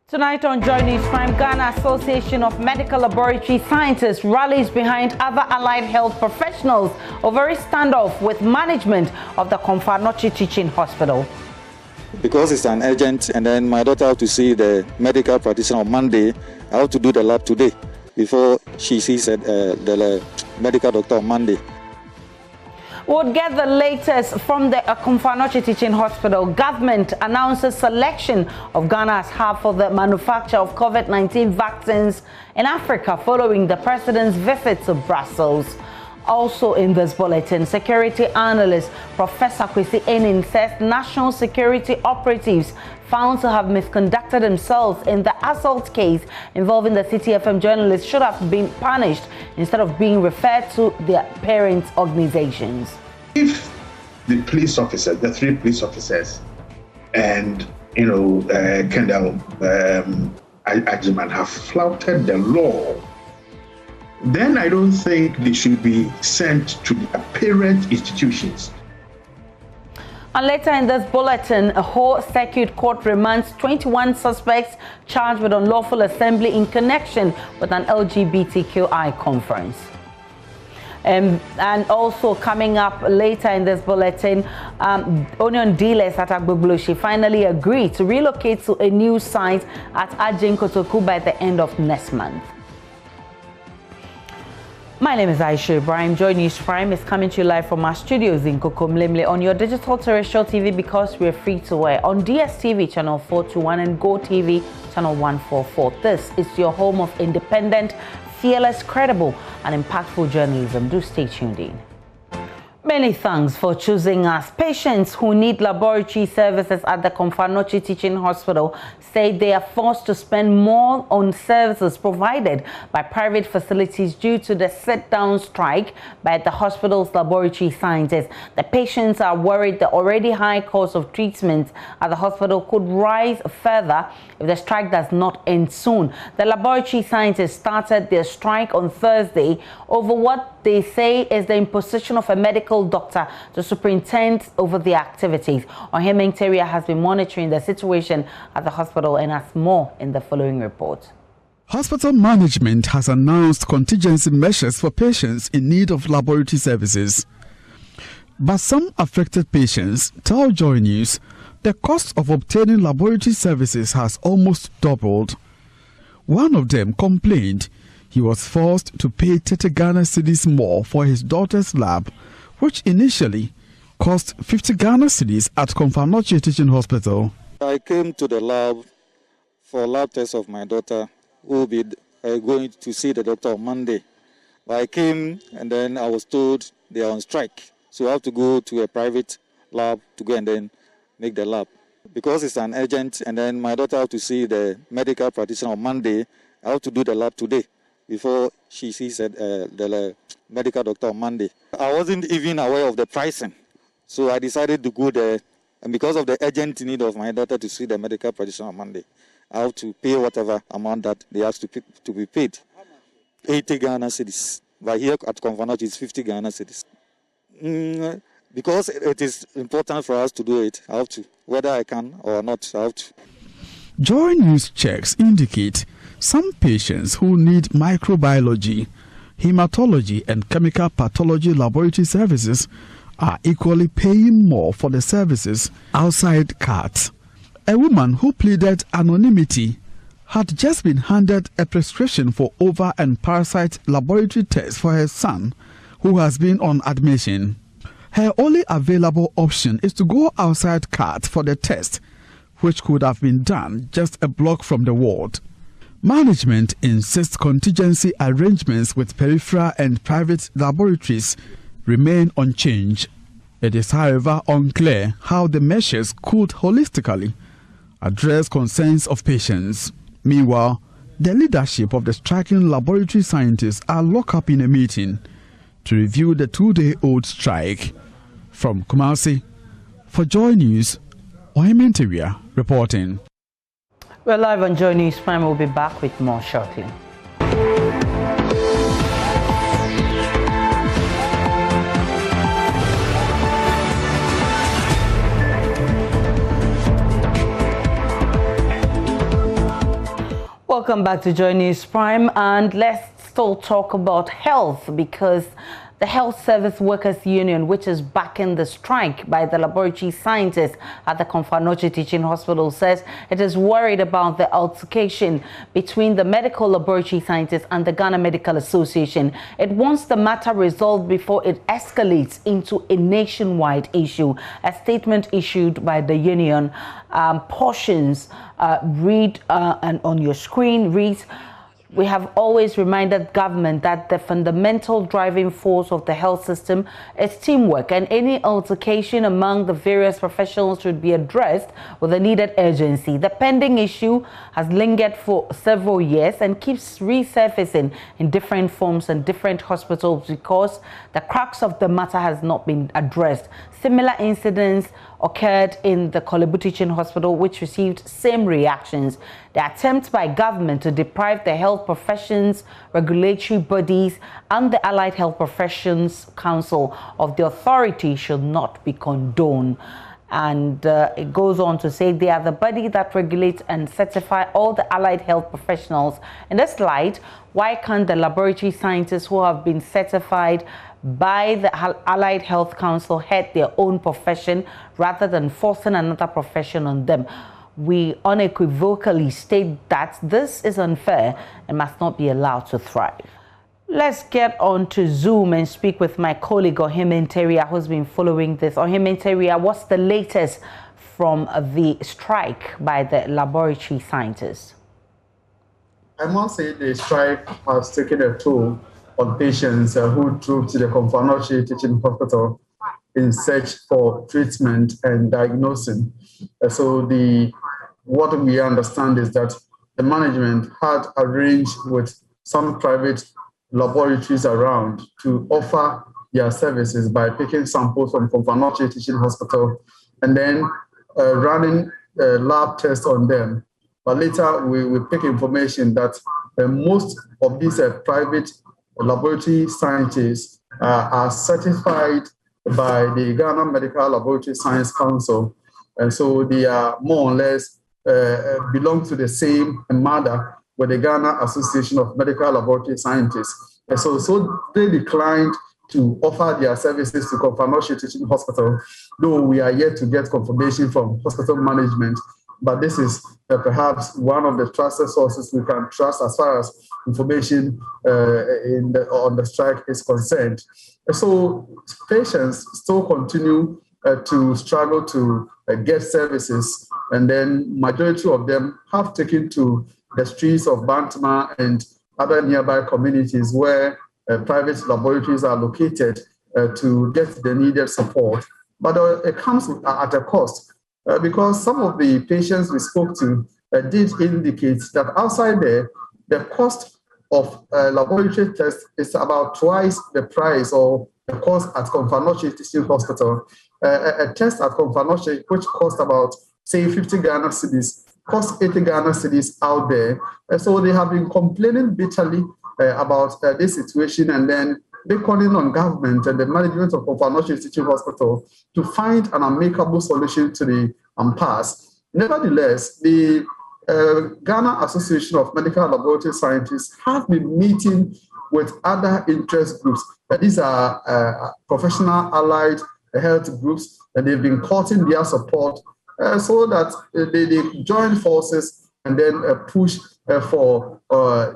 Tonight on Joy News Prime, Ghana Association of Medical Laboratory Scientists rallies behind other allied health professionals over a standoff with management of the Komfanochi Teaching Hospital. Because it's an urgent, and then my daughter had to see the medical practitioner on Monday, I have to do the lab today before she sees the medical doctor on Monday. We'll get the latest from the Komfanochi Teaching Hospital. Government announces selection of Ghana as hub for the manufacture of COVID-19 vaccines in Africa following the president's visit to Brussels. Also in this bulletin, security analyst Professor Kwesi Enin says national security operatives found to have misconducted themselves in the assault case involving the City FM journalists should have been punished instead of being referred to their parent organizations. If the police officers, the three police officers, and Kendall Ajiman have flouted the law, then I don't think they should be sent to their parent institutions. And later in this bulletin, a whole circuit court remands 21 suspects charged with unlawful assembly in connection with an LGBTQI conference. And also coming up later in this bulletin, onion dealers at Agbogloshi finally agreed to relocate to a new site at Ajin Kotoku by the end of next month. My name is Aisha Ibrahim. Joy News Prime is coming to you live from our studios in Kokomlemle on your digital terrestrial TV because we're free to air on DSTV channel 421 and Go TV channel 144. This is your home of independent, fearless, credible and impactful journalism. Do stay tuned in. Many thanks for choosing us. Patients who need laboratory services at the Komfanochi Teaching Hospital say they are forced to spend more on services provided by private facilities due to the sit-down strike by the hospital's laboratory scientists. The patients are worried the already high cost of treatment at the hospital could rise further if the strike does not end soon. The laboratory scientists started their strike on Thursday over what they say is the imposition of a medical doctor to superintend over the activities. Ohimeng Teria has been monitoring the situation at the hospital and has more in the following report. Hospital management has announced contingency measures for patients in need of laboratory services. But some affected patients tell Joy News the cost of obtaining laboratory services has almost doubled. One of them complained he was forced to pay 30 Ghana cedis more for his daughter's lab, which initially cost 50 Ghana cedis at Komfanochi Teaching Hospital. I came to the lab for lab test of my daughter, who will be going to see the doctor on Monday. But I came and then I was told they are on strike, so I have to go to a private lab to go and then make the lab. Because it's an urgent, and then my daughter has to see the medical practitioner on Monday, I have to do the lab today before she sees the medical doctor on Monday. I wasn't even aware of the pricing, so I decided to go there. And because of the urgent need of my daughter to see the medical practitioner on Monday, I have to pay whatever amount that they asked to be paid. 80 Ghana cedis. But here at Komfanochi, it's 50 Ghana cedis. Because it is important for us to do it, I have to. Whether I can or not, I have to. Joy News checks indicate some patients who need microbiology, hematology and chemical pathology laboratory services are equally paying more for the services outside CAT. A woman who pleaded anonymity had just been handed a prescription for ova and parasite laboratory tests for her son, who has been on admission. Her only available option is to go outside CAT for the test, which could have been done just a block from the ward. Management insists contingency arrangements with peripheral and private laboratories remain unchanged. It is, however, unclear how the measures could holistically address concerns of patients. Meanwhile, the leadership of the striking laboratory scientists are locked up in a meeting to review the two-day-old strike. From Kumasi, for Joy News, Ohimeng Teria reporting. We're live on Joy News Prime. We'll be back with more shortly. Welcome back to Joy News Prime, and let's still talk about health, because the Health Service Workers Union, which is backing the strike by the laboratory scientists at the Komfanoche Teaching Hospital, says it is worried about the altercation between the medical laboratory scientists and the Ghana Medical Association. It wants the matter resolved before it escalates into a nationwide issue. A statement issued by the union portions read and on your screen reads: "We have always reminded government that the fundamental driving force of the health system is teamwork, and any altercation among the various professionals should be addressed with the needed urgency. The pending issue has lingered for several years and keeps resurfacing in different forms and different hospitals because the crux of the matter has not been addressed. Similar incidents occurred in the Kolebu Teaching Hospital, which received same reactions. The attempt by government to deprive the health professions, regulatory bodies, and the Allied Health Professions Council of the authority should not be condoned." And it goes on to say they are the body that regulates and certify all the allied health professionals. In this light, why can't the laboratory scientists who have been certified by the Allied Health Council head their own profession rather than forcing another profession on them? We unequivocally state that this is unfair and must not be allowed to thrive. Let's get on to Zoom and speak with my colleague Ohime Nteria, who's been following this. Ohime Nteria, what's the latest from the strike by the laboratory scientists? I must say the strike has taken a toll on patients who drove to the Komfanoche Teaching Hospital in search for treatment and diagnosing. So what we understand is that the management had arranged with some private laboratories around to offer their services by picking samples from Komfanoche Teaching Hospital and then running lab tests on them. But later we pick information that most of these private laboratory scientists are certified by the Ghana Medical Laboratory Science Council. And so they are more or less belong to the same mother with the Ghana Association of Medical Laboratory Scientists. And so they declined to offer their services to Komfanoche Teaching Hospital, though we are yet to get confirmation from hospital management. But this is perhaps one of the trusted sources we can trust as far as information on the strike is concerned. So patients still continue to struggle to get services, and then majority of them have taken to the streets of Bantama and other nearby communities where private laboratories are located to get the needed support. But it comes at a cost. Because some of the patients we spoke to did indicate that outside there, the cost of laboratory tests is about twice the price or the cost at Komfanoche Teaching Hospital. A test at Komfanoche, which cost about, say, 50 Ghana cedis, cost 80 Ghana cedis out there. So they have been complaining bitterly about this situation, and then they're calling on government and the management of Komfanoche Teaching Hospital to find an amicable solution to the impasse. Nevertheless, the Ghana Association of Medical Laboratory Scientists have been meeting with other interest groups. These are professional allied health groups, and they've been courting their support so that they join forces and then push for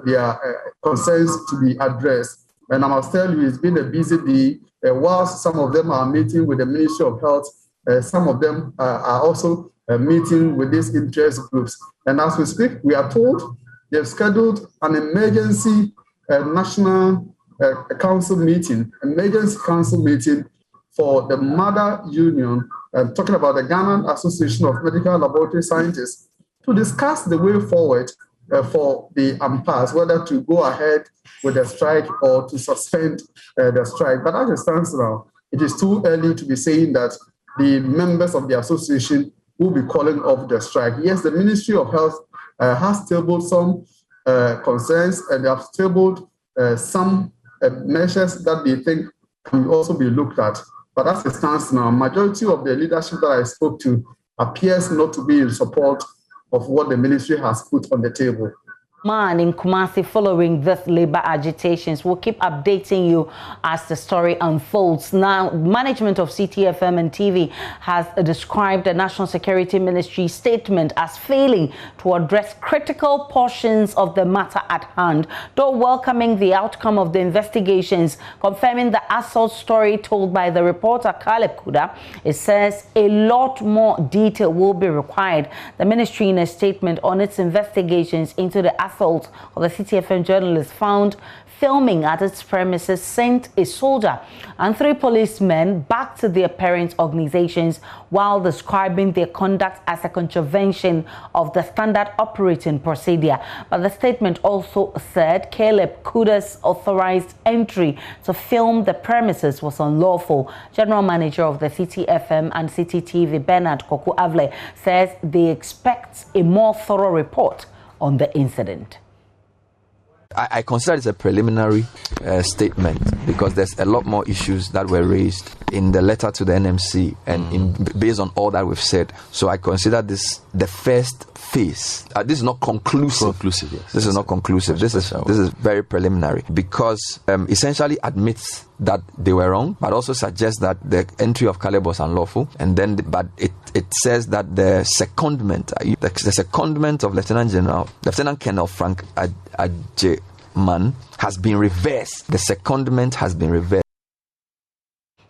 their concerns to be addressed. And I must tell you, it's been a busy day. Whilst some of them are meeting with the Ministry of Health, some of them are also meeting with these interest groups. And as we speak, we are told they've scheduled an emergency national council meeting, for the mother union, talking about the Ghana Association of Medical Laboratory Scientists, to discuss the way forward for the impasse, whether to go ahead with the strike or to suspend the strike. But as it stands now, it is too early to be saying that the members of the association will be calling off the strike. Yes, the Ministry of Health has tabled some concerns, and they have tabled some measures that they think can also be looked at. But as it stands now, majority of the leadership that I spoke to appears not to be in support of what the ministry has put on the table. Man in Kumasi following this labor agitations. We'll keep updating you as the story unfolds. Now, management of CTFM and TV has described the National Security Ministry statement as failing to address critical portions of the matter at hand, though welcoming the outcome of the investigations, confirming the assault story told by the reporter Caleb Kuda. It says a lot more detail will be required. The ministry, in a statement on its investigations into the assault of the CTFM journalist found filming at its premises, sent a soldier and 3 policemen back to their parent organizations while describing their conduct as a contravention of the standard operating procedure. But the statement also said Caleb Kuda's authorized entry to film the premises was unlawful. General Manager of the CTFM and CTTV, Bernard Koku Avle, says they expect a more thorough report on the incident. I consider it a preliminary statement because there's a lot more issues that were raised in the letter to the NMC and based on all that we've said. So I consider this the first phase. This is not conclusive. Yes. This is not conclusive. This is very preliminary because essentially admits that they were wrong, but also suggests that the entry of Caleb was unlawful. And then, but it says that the secondment of Lieutenant Colonel Frank Ajayman has been reversed. The secondment has been reversed.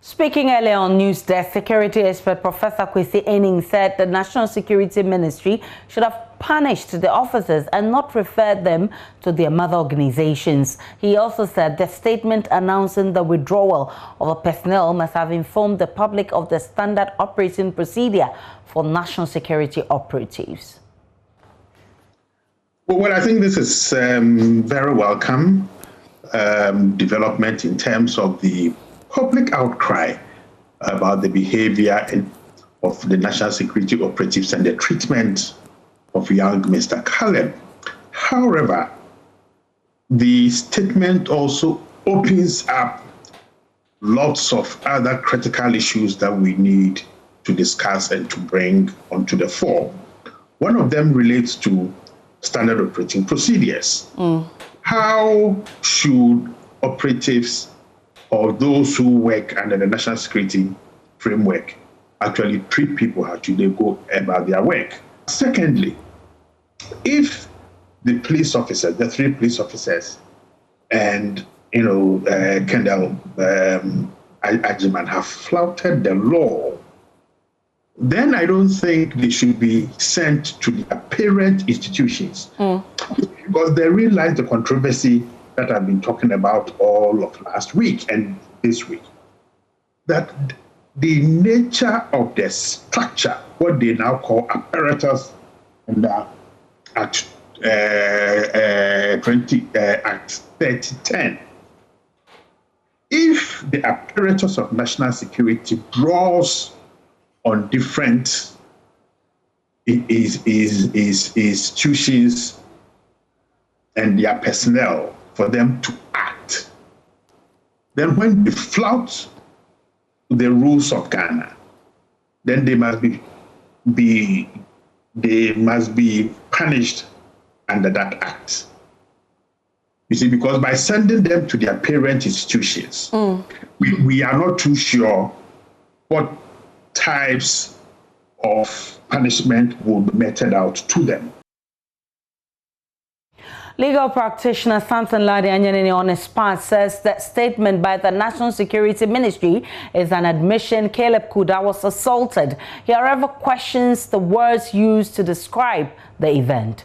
Speaking earlier on News Desk, security expert Professor Kwesi Enning said the National Security Ministry should have punished the officers and not referred them to their mother organizations. He also said the statement announcing the withdrawal of the personnel must have informed the public of the standard operating procedure for national security operatives. Well, I think this is very welcome development in terms of the public outcry about the behavior of the national security operatives and the treatment of young Mr. Caleb. However, the statement also opens up lots of other critical issues that we need to discuss and to bring onto the fore. One of them relates to standard operating procedures. How should operatives or those who work under the national security framework actually treat people? How should they go about their work? Secondly, if the police officers, the 3 police officers, and Kendall Ajiman have flouted the law, then I don't think they should be sent to their parent institutions. Because they realize the controversy that I've been talking about all of last week and this week, that the nature of the structure, what they now call apparatus under Act 3010, if the apparatus of national security draws on different institutions and their personnel for them to act, then when they flout the rules of Ghana, then they must be punished under that act. You see, because by sending them to their parent institutions, we are not too sure what types of punishment will be meted out to them. Legal practitioner Samson Ladi Anyanini on his part says that statement by the National Security Ministry is an admission Caleb Kuda was assaulted. He, however, questions the words used to describe the event.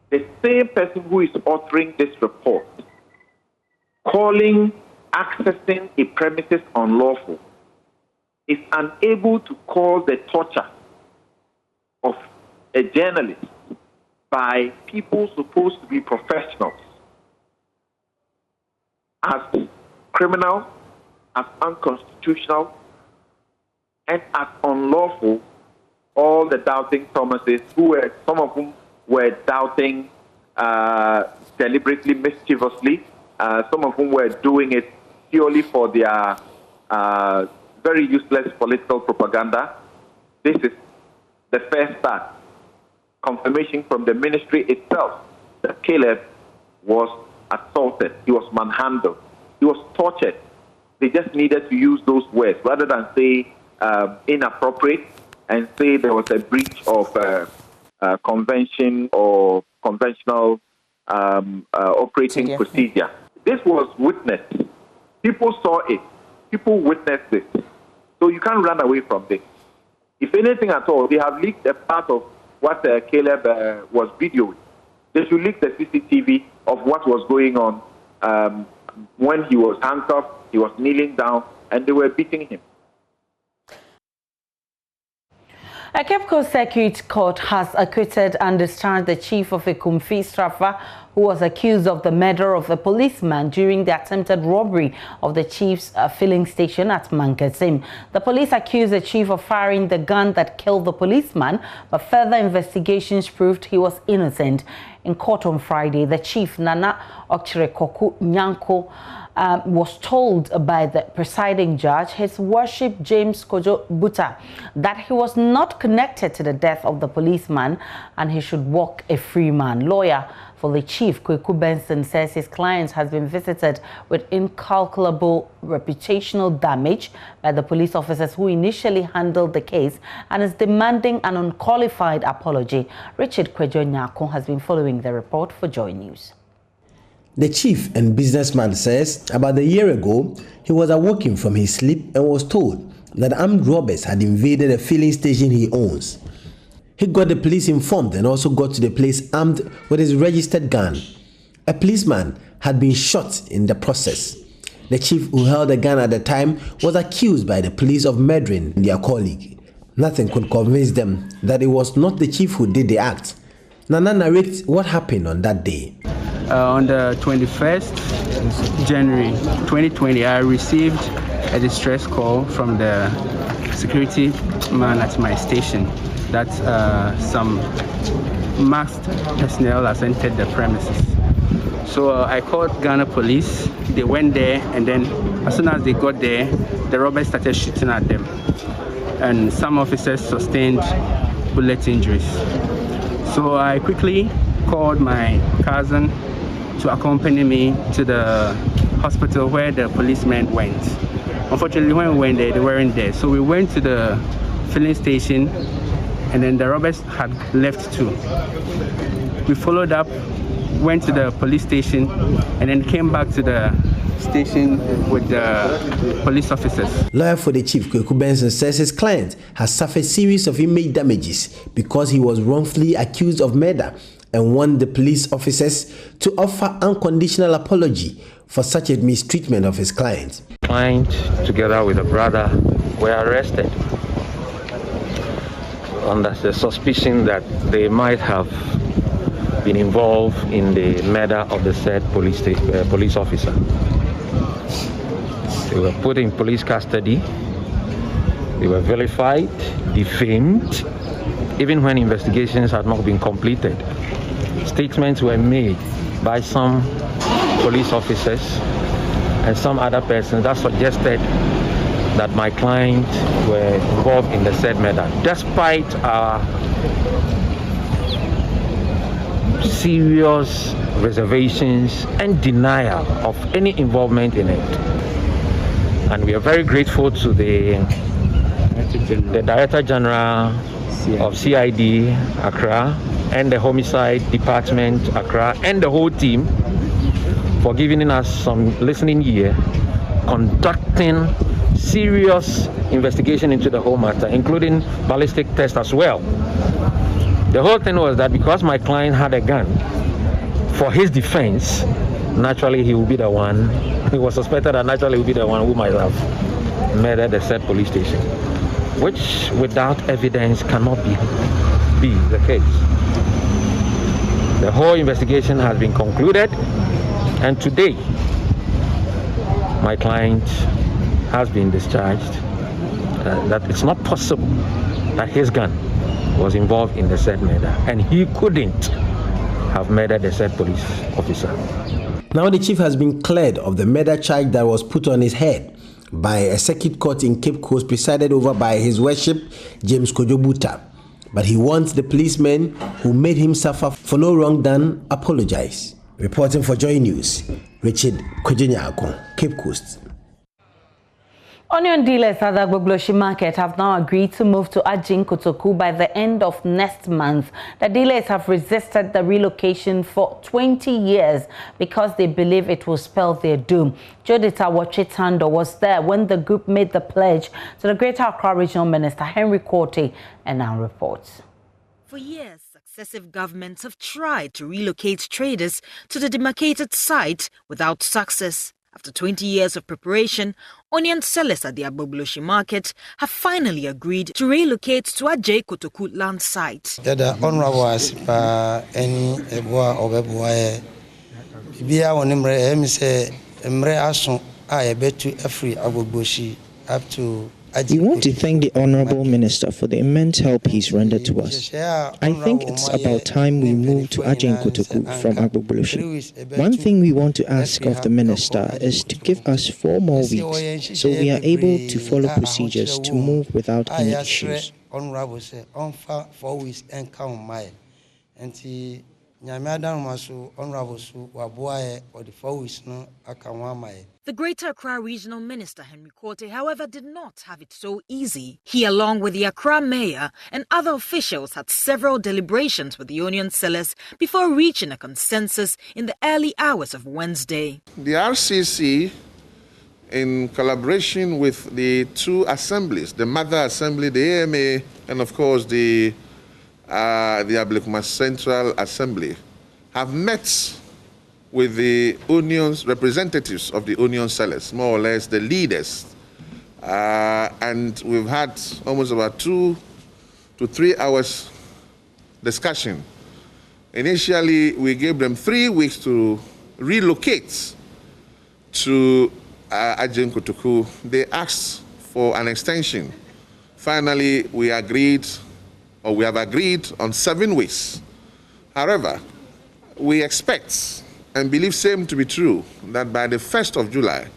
The same person who is authoring this report, calling accessing a premises unlawful, is unable to call the torture of a journalist by people supposed to be professionals as criminal, as unconstitutional, and as unlawful. All the doubting Thomases, some of whom were doubting deliberately, mischievously, some of whom were doing it purely for their very useless political propaganda. This is the first start. confirmation from the ministry itself that Caleb was assaulted, he was manhandled, he was tortured. They just needed to use those words rather than say inappropriate and say there was a breach of convention or conventional operating procedure. This was witnessed. People saw it. People witnessed it. So you can't run away from this. If anything at all, they have leaked a part of what Caleb was videoing. They should leak the CCTV of what was going on when he was handcuffed, he was kneeling down, and they were beating him. A Cape Coast Circuit Court has acquitted and discharged the chief of a Kumfi Strafa who was accused of the murder of a policeman during the attempted robbery of the chief's filling station at Mankasim. The police accused the chief of firing the gun that killed the policeman, but further investigations proved he was innocent. In court on Friday, the chief, Nana Okcherekoku Nyanko, was told by the presiding judge, His Worship James Kojo Buta, that he was not connected to the death of the policeman and he should walk a free man. Lawyer for the chief, Kweku Benson, says his client has been visited with incalculable reputational damage by the police officers who initially handled the case and is demanding an unqualified apology. Richard Kwejo Nyako has been following the report for Joy News. The chief and businessman says about a year ago, he was awoken from his sleep and was told that armed robbers had invaded a filling station he owns. He got the police informed and also got to the place armed with his registered gun. A policeman had been shot in the process. The chief, who held the gun at the time, was accused by the police of murdering their colleague. Nothing could convince them that it was not the chief who did the act. Nana narrates what happened on that day. On the 21st January 2020, I received a distress call from the security man at my station that some masked personnel has entered the premises. So I called Ghana police. They went there, and then as soon as they got there, the robbers started shooting at them. And some officers sustained bullet injuries. So I quickly called my cousin to accompany me to the hospital where the policemen went. Unfortunately, when we went there, they weren't there. So we went to the filling station, and then the robbers had left too. We followed up, went to the police station, and then came back to the station with the police officers. Lawyer for the chief, Kweku Benson, says his client has suffered a series of image damages because he was wrongfully accused of murder and want the police officers to offer unconditional apology for such a mistreatment of his client. Client, together with a brother, were arrested under the suspicion that they might have been involved in the murder of the said police officer. They were put in police custody. They were vilified, defamed, even when investigations had not been completed. Statements were made by some police officers and some other persons that suggested that my client were involved in the said murder, despite our serious reservations and denial of any involvement in it. And we are very grateful to the Director General of CID Accra and the Homicide Department Accra and the whole team for giving us some listening ear, conducting serious investigation into the whole matter, including ballistic tests as well. The whole thing was that because my client had a gun, for his defense, naturally he will be the one, he was suspected that naturally he will be the one who might have murdered the said police station, which without evidence cannot be the case. The whole investigation has been concluded, and today my client has been discharged. That it's not possible that his gun was involved in the said murder, and he couldn't have murdered the said police officer. Now the chief has been cleared of the murder charge that was put on his head by a circuit court in Cape Coast presided over by His Worship James Kojo Buta. But he wants the policemen who made him suffer for no wrong done apologize. Reporting for Joy News, Richard Kwejinyako, Cape Coast. Onion dealers at the Agbogloshi market have now agreed to move to Ajin Kotoku by the end of next month. The dealers have resisted the relocation for 20 years because they believe it will spell their doom. Judith Awachitando was there when the group made the pledge to the Greater Accra Regional Minister Henry Korte, and now reports. For years, successive governments have tried to relocate traders to the demarcated site without success. After 20 years of preparation, onion sellers at the Agbogloshi market have finally agreed to relocate to Ajay Kotoku land site. The honorable Asipa any Eboa Obeboa Bia on Emre say Emre Ason I bet to every Agbogloshi up to. We want to thank the Honourable Minister for the immense help he's rendered to us. I think it's about time we move to Ajay Kotoku from Agbogloshi. One thing we want to ask of the Minister is to give us 4 more weeks so we are able to follow procedures to move without any issues. Honourable say on 4 weeks and count my and the Greater Accra Regional Minister Henry Korte, however, did not have it so easy. He, along with the Accra Mayor and other officials, had several deliberations with the onion sellers before reaching a consensus in the early hours of Wednesday. The RCC, in collaboration with the 2 assemblies, the Mother Assembly, the AMA, and of course the Ablekuma Central Assembly, have met with the unions, representatives of the union sellers, more or less the leaders. And we've had almost about 2 to 3 hours discussion. Initially, we gave them 3 weeks to relocate to Ajay Kotoku. They asked for an extension. Finally, we have agreed on 7 weeks. However, we expect and believe same to be true that by the 1st of July,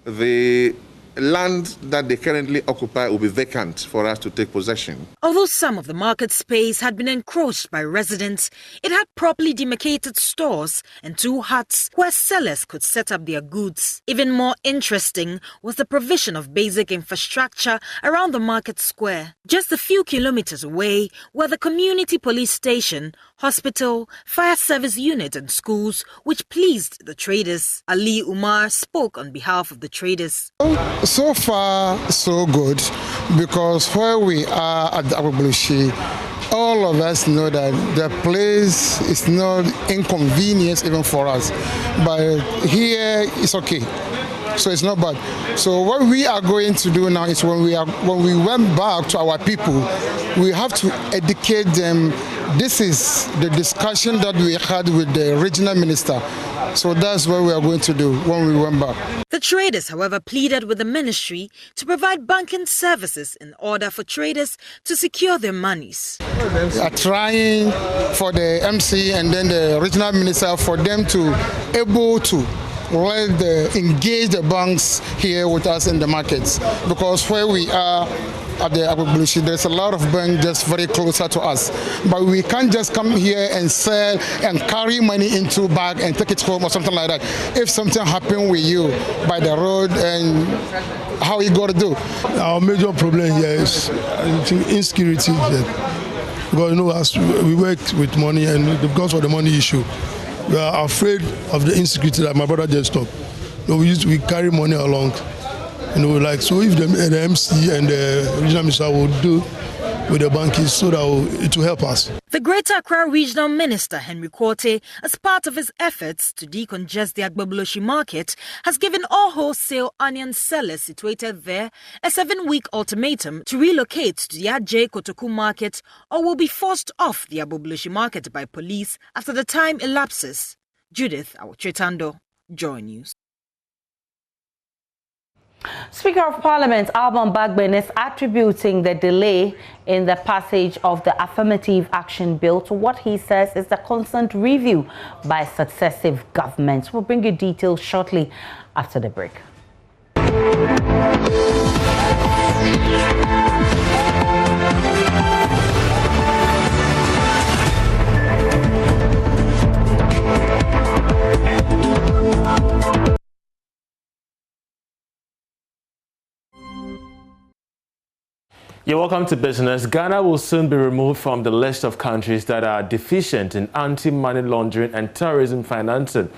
the land that they currently occupy will be vacant for us to take possession. Although some of the market space had been encroached by residents, it had properly demarcated stores and 2 huts where sellers could set up their goods. Even more interesting was the provision of basic infrastructure around the market square. Just a few kilometers away were the community police station, hospital, fire service unit and schools, which pleased the traders. Ali Umar spoke on behalf of the traders. So far, so good, because where we are at the Agbogloshi, all of us know that the place is not inconvenience even for us, but here it's okay. So it's not bad. So what we are going to do now is when we went back to our people, we have to educate them. This is the discussion that we had with the regional minister. So that's what we are going to do when we went back. The traders, however, pleaded with the ministry to provide banking services in order for traders to secure their monies. We are trying for the MC and then the regional minister for them to able to engage the banks here with us in the markets, because where we are at the Agbogloshi, there's a lot of banks just very closer to us. But we can't just come here and sell and carry money into bag and take it home or something like that. If something happened with you by the road, and how you got to do? Our major problem here is insecurity. Because as we work with money, and because of the money issue, we are afraid of the insecurity that my brother just talked. We carry money along. So if the MC and the regional minister will do with the banks so that it will help us. The Greater Accra Regional Minister Henry Korte, as part of his efforts to decongest the Agbogloshi market, has given all wholesale onion sellers situated there a 7-week ultimatum to relocate to the Ajay Kotoku market or will be forced off the Agbogloshi market by police after the time elapses. Judith Awachitando, Joy News. Speaker of Parliament Alban Bagbin is attributing the delay in the passage of the Affirmative Action Bill to what he says is the constant review by successive governments. We'll bring you details shortly after the break. You're welcome to business. Ghana will soon be removed from the list of countries that are deficient in anti-money laundering and terrorism financing.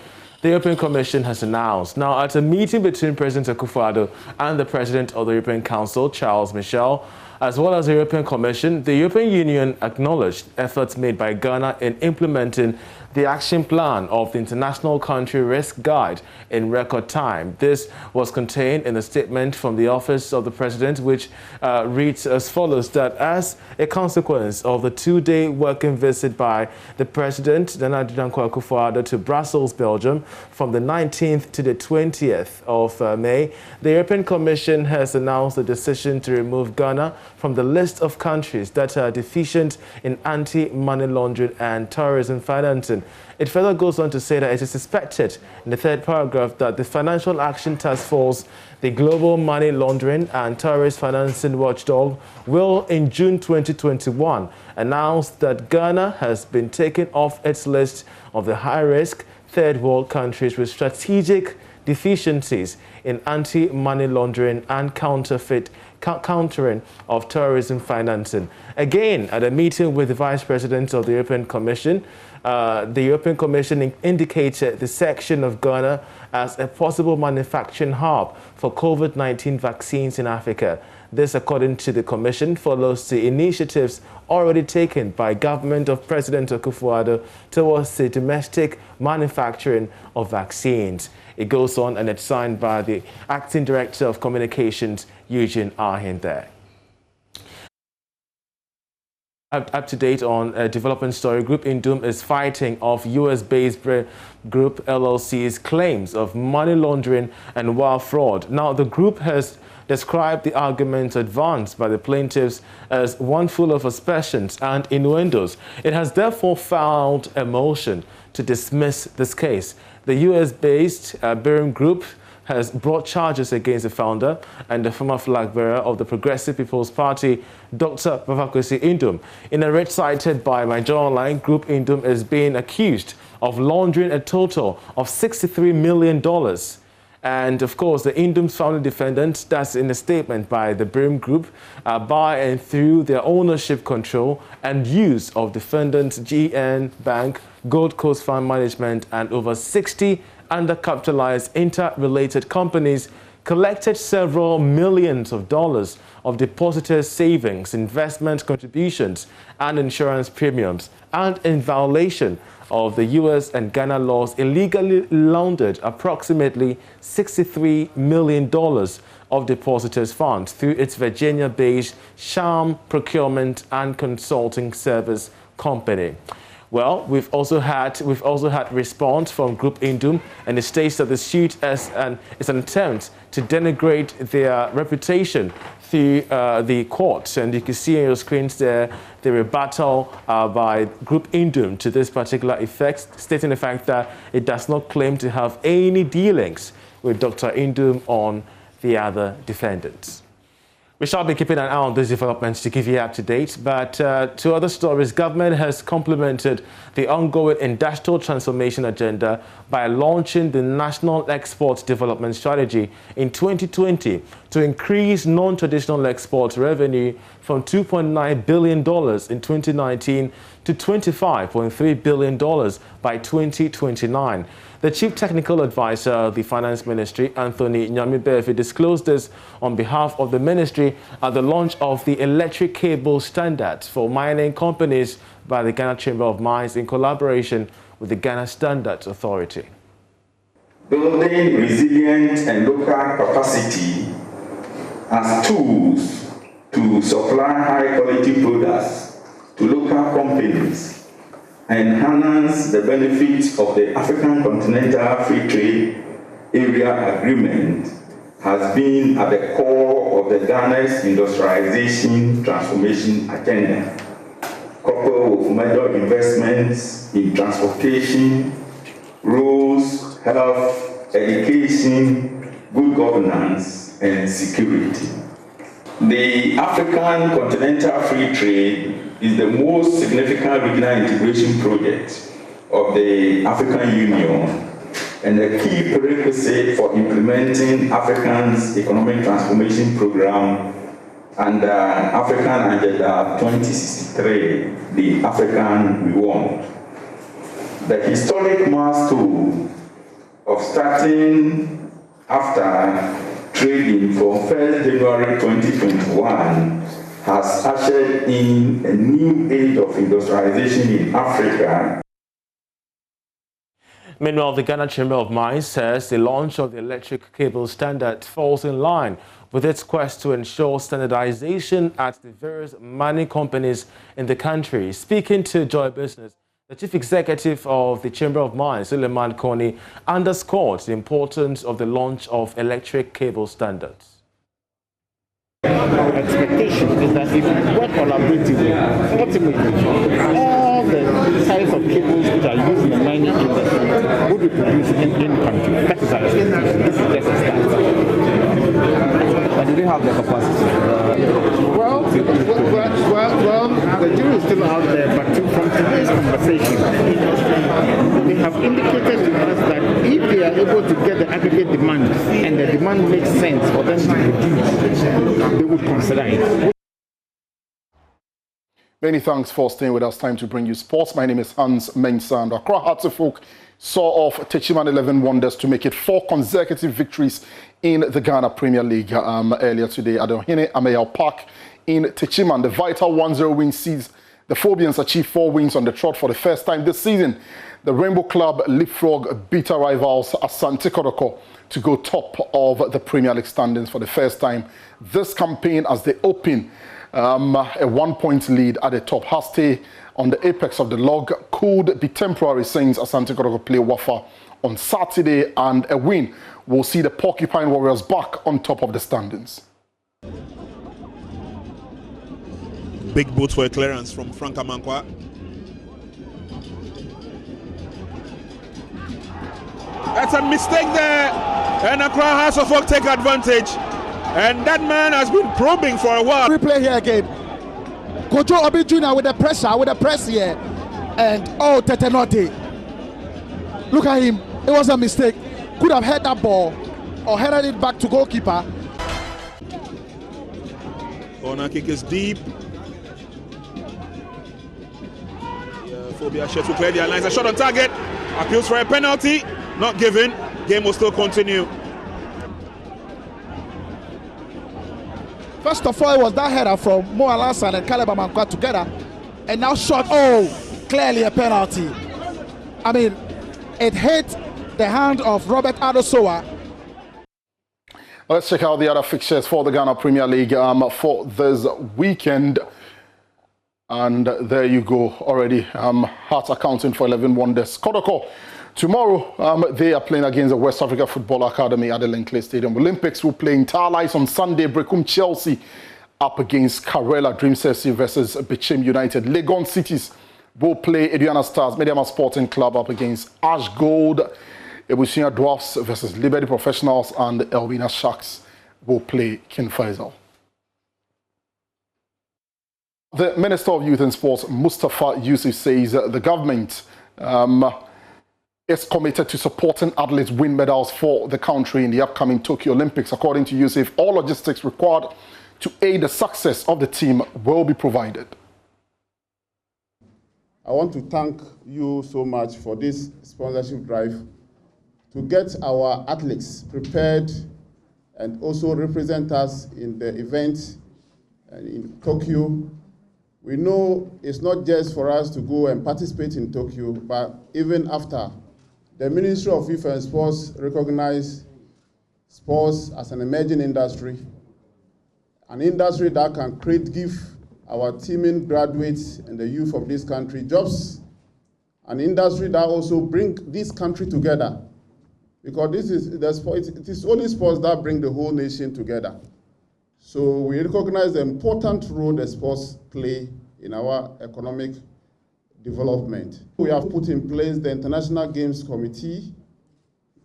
The European Commission has announced. Now, at a meeting between President Akufo-Addo and the President of the European Council, Charles Michel, as well as the European Commission, the European Union acknowledged efforts made by Ghana in implementing the action plan of the International Country Risk Guide in record time. This was contained in a statement from the Office of the President, which reads as follows, that as a consequence of the two-day working visit by the President, Nana Dankwa Akufo-Addo, to Brussels, Belgium, from the 19th to the 20th of May, the European Commission has announced the decision to remove Ghana from the list of countries that are deficient in anti-money laundering and terrorism financing. It further goes on to say that it is suspected in the third paragraph that the Financial Action Task Force, the Global Money Laundering and Terrorist Financing Watchdog, will in June 2021 announce that Ghana has been taken off its list of the high-risk third world countries with strategic deficiencies in anti-money laundering and countering of terrorism financing. Again, at a meeting with the Vice President of the European Commission, the European Commission indicated the section of Ghana as a possible manufacturing hub for COVID-19 vaccines in Africa. This, according to the Commission, follows the initiatives already taken by government of President Akufo-Addo towards the domestic manufacturing of vaccines. It goes on, and it's signed by the Acting Director of Communications, Eugene Ahin there. Up to date on a development story, Group Indum is fighting off US-based Group LLC's claims of money laundering and wire fraud. Now, the group has described the arguments advanced by the plaintiffs as one full of aspersions and innuendos. It has therefore filed a motion to dismiss this case. The US-based Berim Group has brought charges against the founder and the former flag bearer of the Progressive People's Party, Dr. Babakwesi Indum. In a writ cited by My Journal Online, Group Indum is being accused of laundering a total of $63 million. And of course, the Indum's founding defendants, that's in a statement by the Berim Group, by and through their ownership control and use of defendants GN Bank, Gold Coast Fund Management, and over 60 undercapitalized interrelated companies, collected several millions of dollars of depositors' savings, investment contributions, and insurance premiums, and in violation of the US and Ghana laws, illegally laundered approximately $63 million of depositors' funds through its Virginia-based Sham Procurement and Consulting Service Company. Well, we've also had response from Group Indum, and it states that the suit is an attempt to denigrate their reputation through the courts. And you can see on your screens there the rebuttal by Group Indum to this particular effect, stating the fact that it does not claim to have any dealings with Dr. Indum on the other defendants. We shall be keeping an eye on these developments to keep you up to date. But to other stories, government has complemented the ongoing industrial transformation agenda by launching the National Export Development Strategy in 2020 to increase non-traditional export revenue from $2.9 billion in 2019 to $25.3 billion by 2029. The Chief Technical Advisor of the Finance Ministry, Anthony Nyamibevi, disclosed this on behalf of the ministry at the launch of the electric cable standards for mining companies by the Ghana Chamber of Mines in collaboration with the Ghana Standards Authority. Building resilient and local capacity as tools to supply high-quality products to local companies enhance the benefits of the African Continental Free Trade Area Agreement has been at the core of the Ghana's industrialization transformation agenda, coupled with major investments in transportation, roads, health, education, good governance, and security. The African Continental Free Trade is the most significant regional integration project of the African Union and a key prerequisite for implementing Africa's economic transformation program and African Agenda 2063, the African we want. The historic milestone of starting after trading from 1st January 2021 has ushered in a new age of industrialization in Africa. Meanwhile, the Ghana Chamber of Mines says the launch of the electric cable standard falls in line with its quest to ensure standardization at the various mining companies in the country. Speaking to Joy Business, the chief executive of the Chamber of Mines, Suleiman Koni, underscored the importance of the launch of electric cable standards. Our expectation is that if we work collaboratively, ultimately, all the types of cables which are used in the mining industry would be produced in country. That is our expectation. This is just a start. But do they have the capacity? Well, the jury is still out there, but from today's conversation, they have indicated to us that if they are able to get the aggregate demand and the demand makes sense for them to produce, they would consider it. Many thanks for staying with us. Time to bring you sports. My name is Hans Mensah, and Accra Hearts of Oak saw off Techiman 11 Wonders to make it 4 consecutive victories in the Ghana Premier League earlier today at the Ohene Amayao Park in Techiman. The vital 1-0 win sees the Phobians achieve 4 wins on the trot for the first time this season. The Rainbow Club leapfrog bitter rivals Asante Kotoko to go top of the Premier League standings for the first time this campaign as they open a 1-point lead at the top. Haste on the apex of the log could be temporary since Asante Kotoko play Wafa on Saturday, and a win will see the Porcupine Warriors back on top of the standings. Big boot for a clearance from Frank Amankwa. That's a mistake there, and Accra Hearts of Oak take advantage. And that man has been probing for a while. Replay here again. Kojo Obi Jr. with the press here. And oh, Tetenote. Look at him. It was a mistake. Could have headed that ball or headed it back to goalkeeper. Corner kick is deep. Phobia shot to clear the lines. A shot on target. Appeals for a penalty. Not given. Game will still continue. First of all, it was that header from Mo Alassane and Caleb Amankwa together. And now shot, clearly a penalty. I mean, it hit the hand of Robert Adosowa. Let's check out the other fixtures for the Ghana Premier League for this weekend. And there you go already. Hearts accounting for 11 Wonders. Kotoko. Tomorrow, they are playing against the West Africa Football Academy at the Linkley Stadium. Olympics will play in Tarlice on Sunday. Brekum Chelsea up against Karela Dream FC versus Bichim United. Legon Cities will play Aduana Stars. Mediama Sporting Club up against Ash Gold. Ebusia Dwarfs versus Liberty Professionals, and Elvina Sharks will play King Faisal. The Minister of Youth and Sports, Mustafa Yusuf, says the government is committed to supporting athletes win medals for the country in the upcoming Tokyo Olympics. According to Yusuf, all logistics required to aid the success of the team will be provided. I want to thank you so much for this sponsorship drive to get our athletes prepared and also represent us in the event in Tokyo. We know it's not just for us to go and participate in Tokyo, but even after, the Ministry of Youth and Sports recognized sports as an emerging industry, an industry that can give our teaming graduates and the youth of this country jobs, an industry that also bring this country together, because this is the sport, it is only sports that bring the whole nation together. So we recognize the important role the sports play in our economic development. We have put in place the International Games Committee,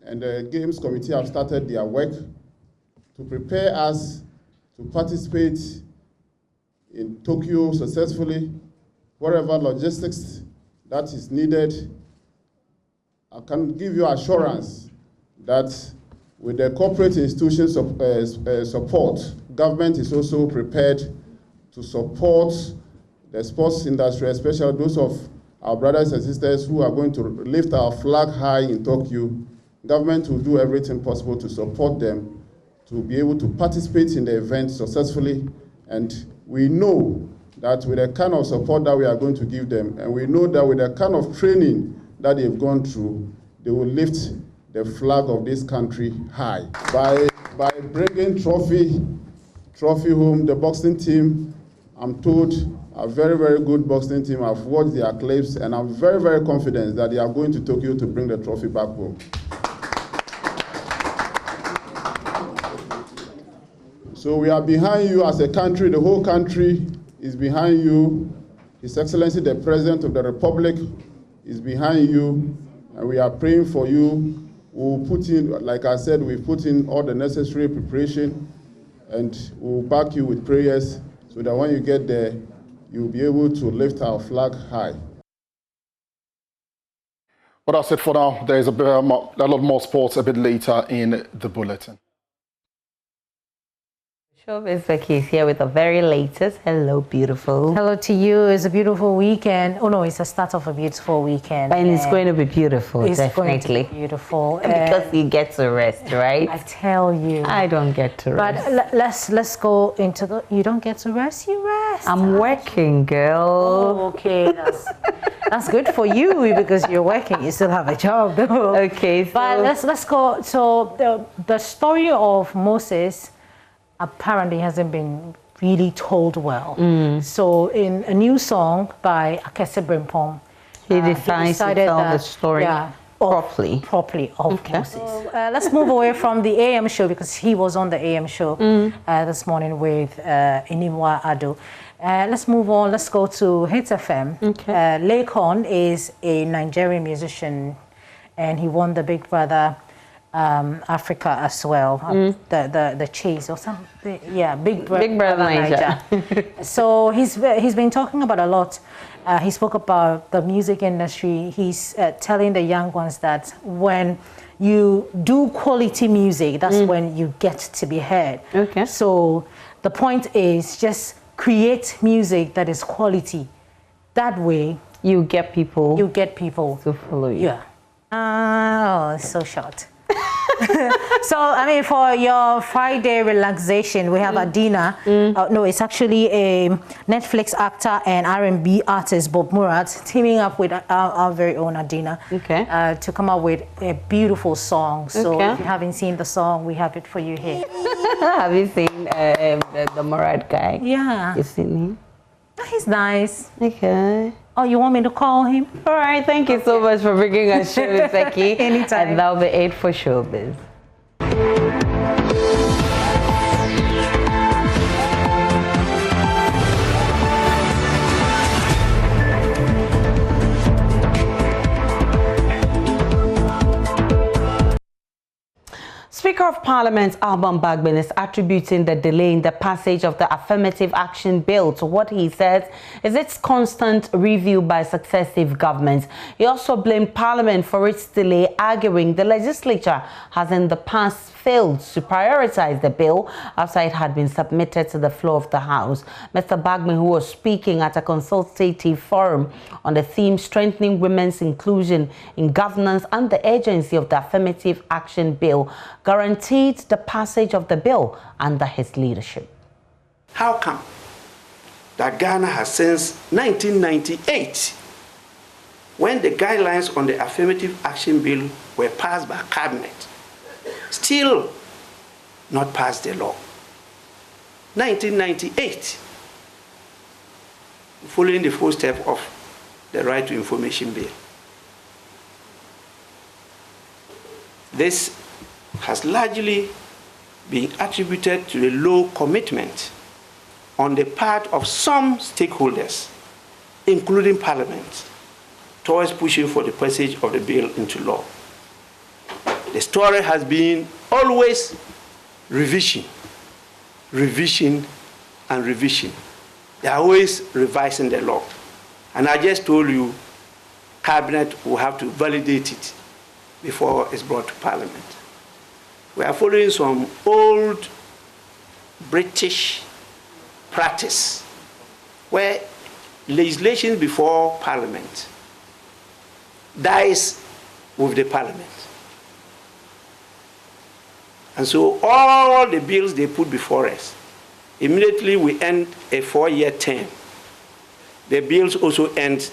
and the Games Committee have started their work to prepare us to participate in Tokyo successfully. Whatever logistics that is needed, I can give you assurance that with the corporate institutions support, government is also prepared to support the sports industry, especially those of our brothers and sisters who are going to lift our flag high in Tokyo. Government will do everything possible to support them to be able to participate in the event successfully. And we know that with the kind of support that we are going to give them, and we know that with the kind of training that they've gone through, they will lift the flag of this country high. By bringing trophy home, the boxing team, I'm told, a very, very good boxing team. I've watched their clips, and I'm very, very confident that they are going to Tokyo to bring the trophy back home. So we are behind you as a country. The whole country is behind you. His Excellency, the President of the Republic, is behind you, and we are praying for you. We'll put in, like I said, we've put in all the necessary preparation, and we'll back you with prayers so that when you get there, you'll be able to lift our flag high. Well, that's it for now. There is a lot more sports a bit later in the bulletin. Showbiz Becky is here with the very latest. Hello, beautiful. Hello to you. It's a beautiful weekend. Oh no, it's the start of a beautiful weekend. And it's going to be beautiful, it's definitely. Going to be beautiful. Because you get to rest, right? I tell you. I don't get to rest. But let's go into the. You don't get to rest. You rest. I'm working, girl. Oh, okay. That's good for you because you're working. You still have a job, though. Okay. So but let's go. So the story of Moses apparently hasn't been really told well. So in a new song by Akese Brimpong, he decided to tell the story properly of Moses. Let's move away from the AM show because he was on the AM show this morning with Inimwa Ado. Let's move on. Let's go to Hits FM. Lakon is a Nigerian musician, and he won the Big Brother Africa as well, the Chase or something. Yeah, Big Brother Niger. So he's been talking about a lot. He spoke about the music industry. He's telling the young ones that when you do quality music, that's when you get to be heard. Okay. So the point is just create music that is quality. That way you get people to follow you. Yeah. Oh, so short. So, I mean, for your Friday relaxation, we have Adina. No, it's actually a Netflix actor and R&B artist, Bob Murat, teaming up with our very own Adina to come up with a beautiful song. So, if you haven't seen the song, we have it for you here. Have you seen the Murat guy? Yeah. You've seen him? He's nice. Okay. Oh, you want me to call him? All right, thank you so much for bringing us Showbiz, Becky. Anytime. And that'll be it for Showbiz. Speaker of Parliament Alban Bagbin is attributing the delay in the passage of the Affirmative Action Bill to what he says is its constant review by successive governments. He also blamed Parliament for its delay, arguing the legislature has in the past failed to prioritize the bill after it had been submitted to the floor of the House. Mr. Bagbin, who was speaking at a consultative forum on the theme strengthening women's inclusion in governance and the agency of the Affirmative Action Bill, guaranteed the passage of the bill under his leadership. How come that Ghana has since 1998, when the guidelines on the Affirmative Action Bill were passed by Cabinet, still not passed the law? 1998, following the footsteps of the Right to Information Bill. This has largely been attributed to the low commitment on the part of some stakeholders, including Parliament, towards pushing for the passage of the bill into law. The story has been always revision, and revision. They are always revising the law. And I just told you, Cabinet will have to validate it before it's brought to Parliament. We are following some old British practice, where legislation before Parliament dies with the Parliament. And so all the bills they put before us, immediately we end a 4-year term. The bills also end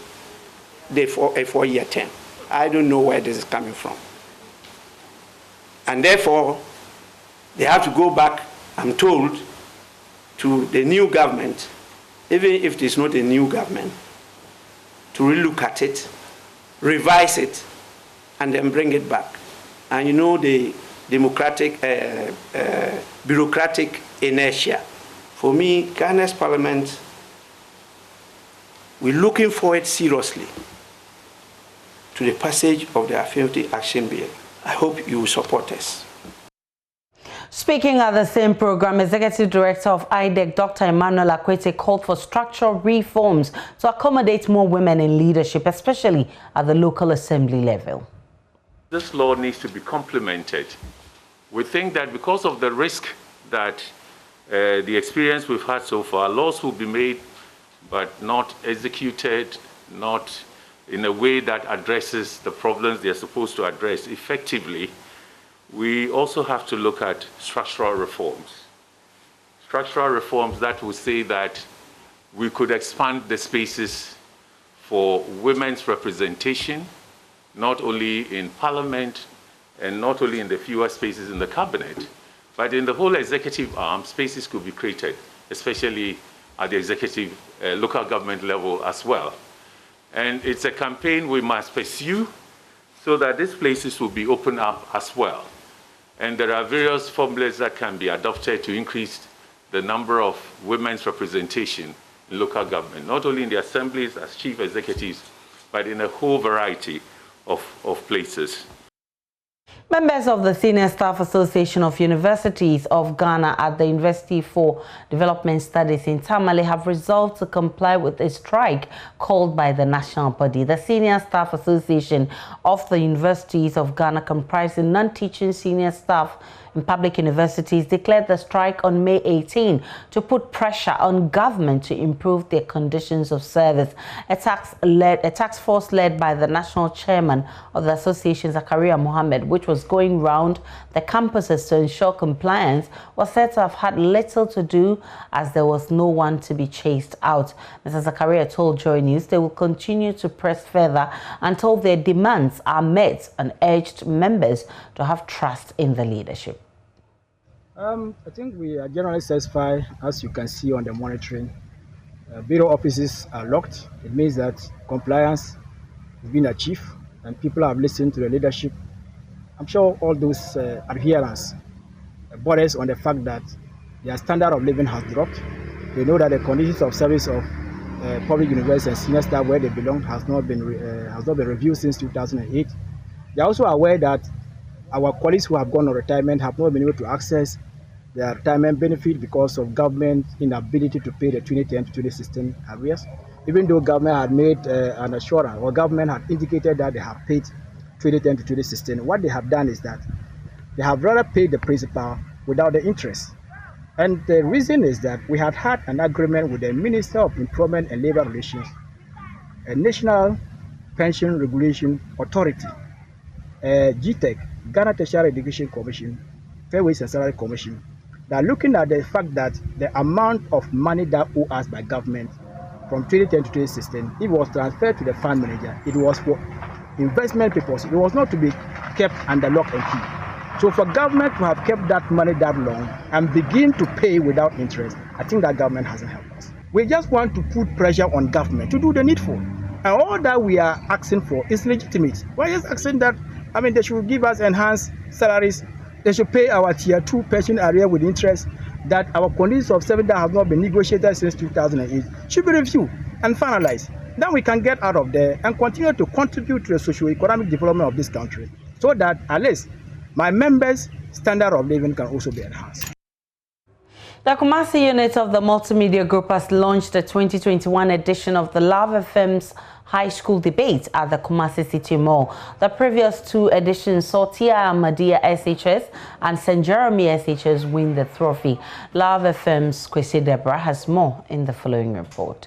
a 4-year term. I don't know where this is coming from. And therefore, they have to go back, I'm told, to the new government, even if it is not a new government, to relook at it, revise it, and then bring it back. And you know the democratic, bureaucratic inertia. For me, Ghana's parliament, we're looking forward seriously to the passage of the Affirmative Action Bill. I hope you will support us. Speaking at the same program, Executive Director of IDEC, Dr. Emmanuel Acquitted, called for structural reforms to accommodate more women in leadership, especially at the local assembly level. This law needs to be complemented. We think that because of the risk that the experience we've had so far, laws will be made but not executed, not in a way that addresses the problems they're supposed to address effectively. We also have to look at structural reforms. Structural reforms that will say that we could expand the spaces for women's representation, not only in parliament and not only in the fewer spaces in the cabinet, but in the whole executive arm, spaces could be created, especially at the executive local government level as well. And it's a campaign we must pursue so that these places will be opened up as well. And there are various formulas that can be adopted to increase the number of women's representation in local government, not only in the assemblies as chief executives, but in a whole variety of places. Members of the Senior Staff Association of Universities of Ghana at the University for Development Studies in Tamale have resolved to comply with a strike called by the national body. The Senior Staff Association of the Universities of Ghana, comprising non-teaching senior staff in public universities, declared the strike on May 18 to put pressure on government to improve their conditions of service. A task force led by the national chairman of the association, Zakaria Mohammed, which was going round the campuses to ensure compliance, was said to have had little to do as there was no one to be chased out. Mr. Zakaria told Joy News they will continue to press further until their demands are met and urged members to have trust in the leadership. I think we are generally satisfied, as you can see on the monitoring. Bureau offices are locked. It means that compliance has been achieved and people have listened to the leadership. I'm sure all those adherence borders on the fact that their standard of living has dropped. They know that the conditions of service of public universities and senior staff where they belong has not been reviewed since 2008. They are also aware that our colleagues who have gone on retirement have not been able to access their retirement benefit because of government inability to pay the 2010 to 2016 arrears. Even though government had made an assurance, or government had indicated that they have paid 2010 to 2016, what they have done is that they have rather paid the principal without the interest. And the reason is that we had had an agreement with the Minister of Employment and Labor Relations, a National Pension Regulation Authority, GTEC, Ghana Tertiary Education Commission, Fair Wage and Salary Commission, that looking at the fact that the amount of money that owed us by government from 2010 to 2016, it was transferred to the fund manager. It was for investment purposes. It was not to be kept under lock and key. So for government to have kept that money that long and begin to pay without interest, I think that government hasn't helped us. We just want to put pressure on government to do the needful. And all that we are asking for is legitimate. We're just asking that, they should give us enhanced salaries. They should pay our tier 2 pension area with interest, that our conditions of service that have not been negotiated since 2008 should be reviewed and finalized. Then we can get out of there and continue to contribute to the socio-economic development of this country, so that at least my members' standard of living can also be enhanced. The Kumasi unit of the Multimedia Group has launched the 2021 edition of the Love FM's High School Debate at the Kumasi City Mall. The previous two editions saw Tia Ahmadiyya SHS and St. Jeremy SHS win the trophy. Love FM's Kwesi Deborah has more in the following report.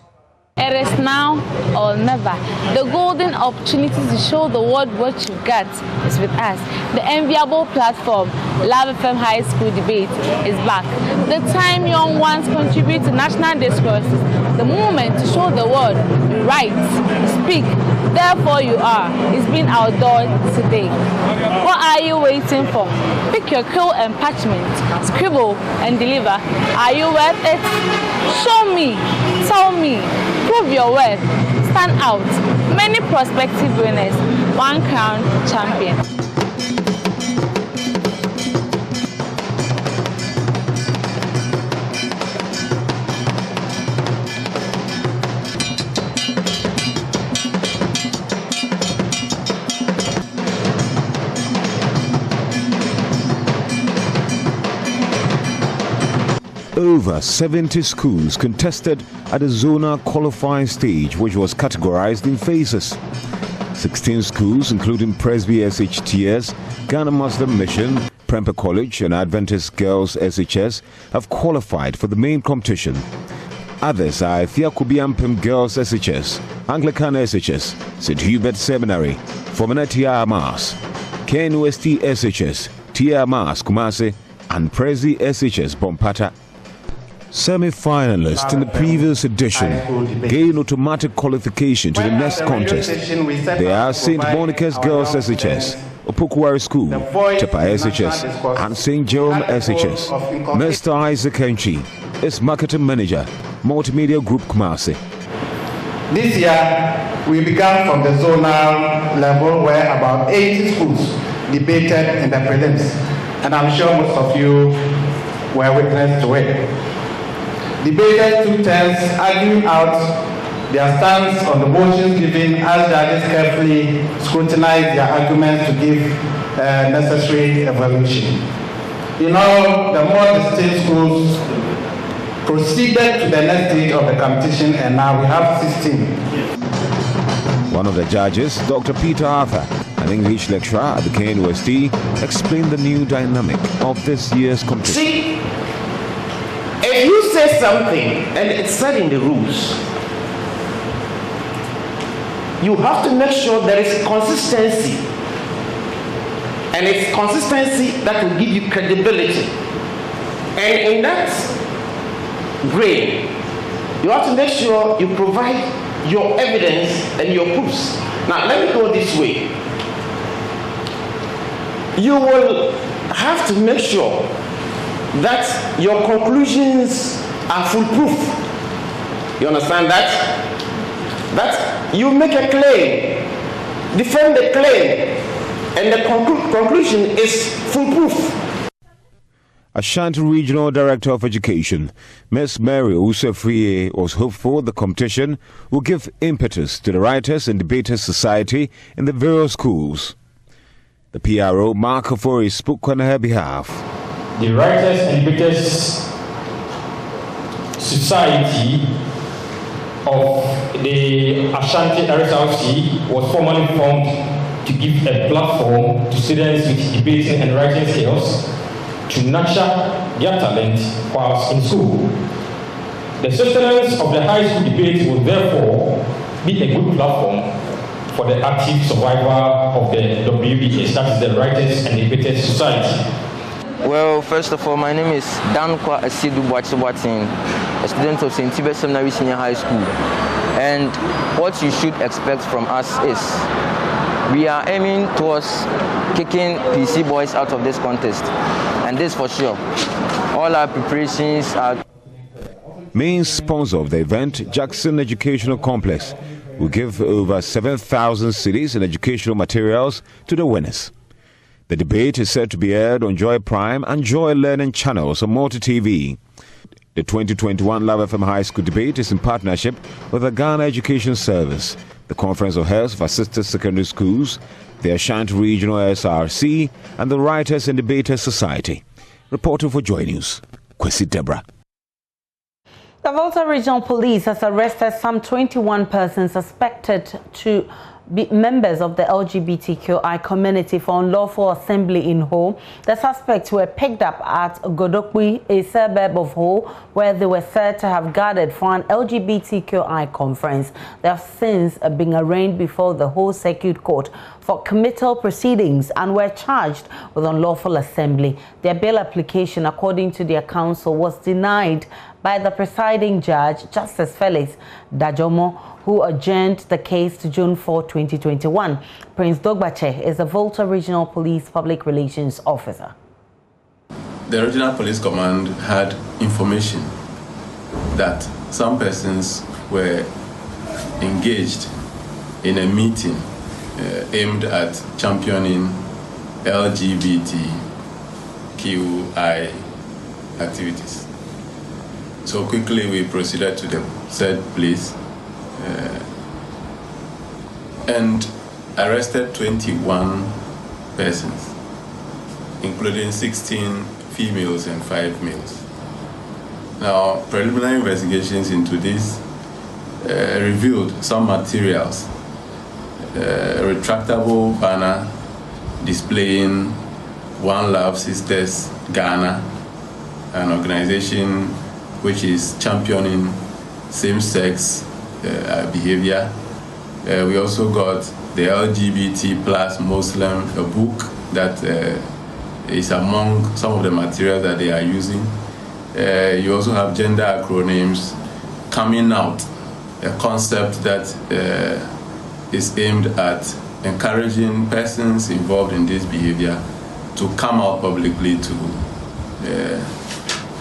It is now or never. The golden opportunity to show the world what you got is with us. The enviable platform, Love FM High School Debate, is back. The time young ones contribute to national discourses. The moment to show the world you write, you speak, therefore you are, is being outdoors today. What are you waiting for? Pick your quill and parchment, scribble and deliver. Are you worth it? Show me, tell me. Prove your worth. Stand out. Many prospective winners. One crown champion. Over 70 schools contested at the zonal qualifying stage, which was categorized in phases. 16 schools, including Presby SHTS, Ghana Muslim Mission, Prempeh College, and Adventist Girls SHS, have qualified for the main competition. Others are Fiakubiampem Girls SHS, Anglican SHS, St. Hubert Seminary, Fomena Tia Mas, KNUST SHS, Tia Mas Kumasi, and Prezi SHS Bompata. Semi-finalists in the previous edition gain automatic qualification to the next contest. They are St. Monica's Girls SHS, Opokuwari School, Chepa SHS, and St. Jerome SHS. Mr. Isaac Henchi is Marketing Manager, Multimedia Group Kumasi. This year, we began from the zonal level where about 80 schools debated in the prelims, and I'm sure most of you were witness to it. Debaters took turns arguing out their stance on the motions given as judges carefully scrutinized their arguments to give necessary evaluation. You know, the more distinct schools proceeded to the next stage of the competition, and now we have 16. One of the judges, Dr. Peter Arthur, an English lecturer at the KNUST, explained the new dynamic of this year's competition. See, if you say something and it's said in the rules, you have to make sure there is consistency. And it's consistency that will give you credibility. And in that grain, you have to make sure you provide your evidence and your proofs. Now, let me go this way. You will have to make sure that your conclusions are foolproof. You understand that? That you make a claim, defend the claim, and the conclusion is foolproof. Ashanti Regional Director of Education, Ms. Mary Usefrie, was hopeful the competition will give impetus to the Writers and Debaters Society in the various schools. The PRO, Mark Ofori, spoke on her behalf. The Writers and Debaters Society of the Ashanti RSRC was formally formed to give a platform to students with debating and writing skills to nurture their talent whilst in school. The sustenance of the high school debate will therefore be a good platform for the active survival of the WBS, that is the Writers and Debaters Society. Well, first of all, my name is Dankwa Asidu Bwatin, a student of St. Hubert Seminary Senior High School. And what you should expect from us is we are aiming towards kicking PC boys out of this contest. And this for sure. All our preparations are... Main sponsor of the event, Jackson Educational Complex, will give over 7,000 CDs and educational materials to the winners. The debate is set to be aired on Joy Prime and Joy Learning channels on Multi TV. The 2021 Love FM High School Debate is in partnership with the Ghana Education Service, the Conference of Heads of Assisted Secondary Schools, the Ashanti Regional SRC, and the Writers and Debaters Society. Reporting for Joy News, Kwesi Deborah. The Volta Regional Police has arrested some 21 persons suspected to be members of the LGBTQI community for unlawful assembly in Ho. The suspects were picked up at Godokwi, a suburb of Ho, where they were said to have gathered for an LGBTQI conference. They have since been arraigned before the Ho Circuit Court for committal proceedings and were charged with unlawful assembly. Their bail application, according to their counsel, was denied by the presiding judge, Justice Felix Dajomo, who adjourned the case to June 4, 2021. Prince Dogbache is the Volta Regional Police Public Relations Officer. The Regional Police Command had information that some persons were engaged in a meeting aimed at championing LGBTQI activities. So quickly we proceeded to the said place and arrested 21 persons, including 16 females and 5 males. Now, preliminary investigations into this revealed some materials, retractable banner displaying One Love Sisters Ghana, an organization which is championing same-sex behavior. We also got the LGBT plus Muslim, a book that is among some of the materials that they are using. You also have gender acronyms coming out, a concept that is aimed at encouraging persons involved in this behavior to come out publicly to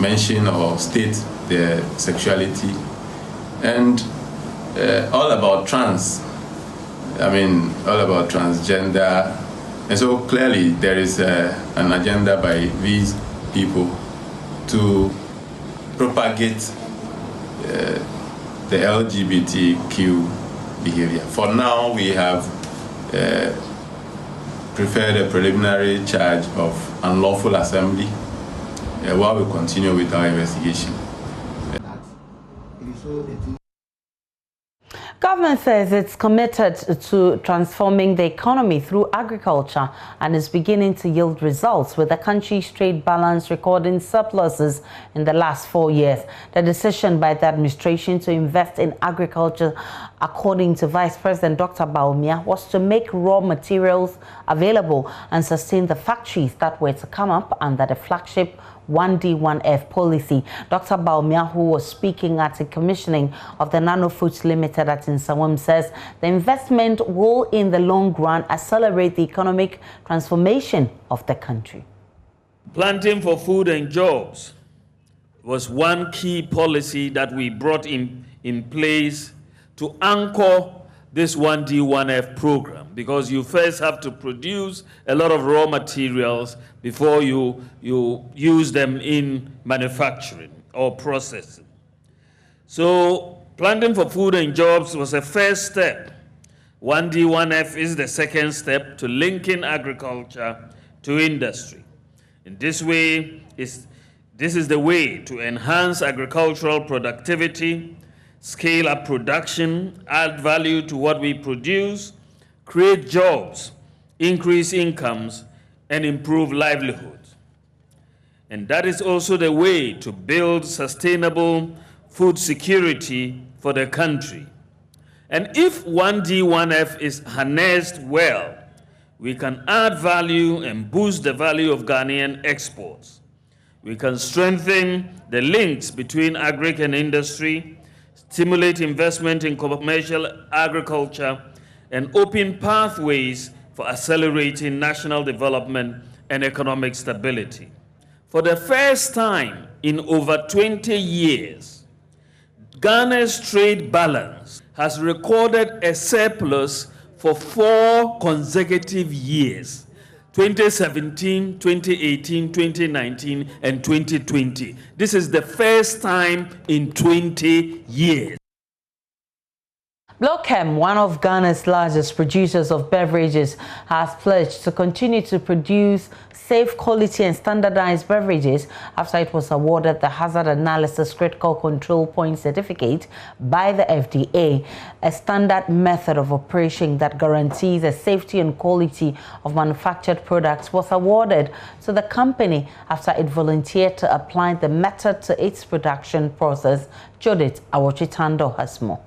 mention or state their sexuality, and all about all about transgender. And so clearly there is an agenda by these people to propagate the LGBTQ behavior. For now, we have preferred a preliminary charge of unlawful assembly while we continue with our investigation. Government says it's committed to transforming the economy through agriculture and is beginning to yield results, with the country's trade balance recording surpluses in the last 4 years. The decision by the administration to invest in agriculture, according to Vice President Dr. Baumia, was to make raw materials available and sustain the factories that were to come up under the flagship 1D1F policy. Dr. Baumia, who was speaking at the commissioning of the Nano Foods Limited at Nsawam, says the investment will in the long run accelerate the economic transformation of the country. Planting for food and jobs was one key policy that we brought in place to anchor this 1D1F program, because you first have to produce a lot of raw materials before you use them in manufacturing or processing. So planting for food and jobs was a first step. 1D1F is the second step to linking agriculture to industry. In this way, this is the way to enhance agricultural productivity, scale up production, add value to what we produce, create jobs, increase incomes, and improve livelihoods. And that is also the way to build sustainable food security for the country. And if 1D1F is harnessed well, we can add value and boost the value of Ghanaian exports. We can strengthen the links between agric and industry, stimulate investment in commercial agriculture, and open pathways for accelerating national development and economic stability. For the first time in over 20 years, Ghana's trade balance has recorded a surplus for 4 consecutive years: 2017, 2018, 2019, and 2020. This is the first time in 20 years. Blochem, one of Ghana's largest producers of beverages, has pledged to continue to produce safe, quality and standardized beverages after it was awarded the Hazard Analysis Critical Control Point Certificate by the FDA, a standard method of operation that guarantees the safety and quality of manufactured products, was awarded to the company after it volunteered to apply the method to its production process. Judith Awochitando has more.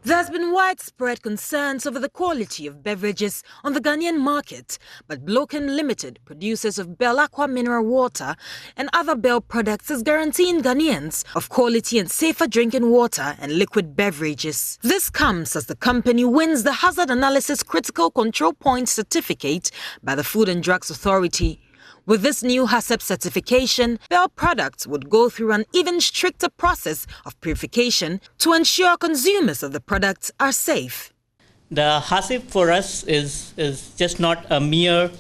There's been widespread concerns over the quality of beverages on the Ghanaian market, but Blochem Limited, producers of Bell Aqua mineral water and other Bell products, is guaranteeing Ghanaians of quality and safer drinking water and liquid beverages. This comes as the company wins the Hazard Analysis Critical Control Point Certificate by the Food and Drugs Authority. With this new HACCP certification, Bell products would go through an even stricter process of purification to ensure consumers of the products are safe. The HACCP for us is just not a mere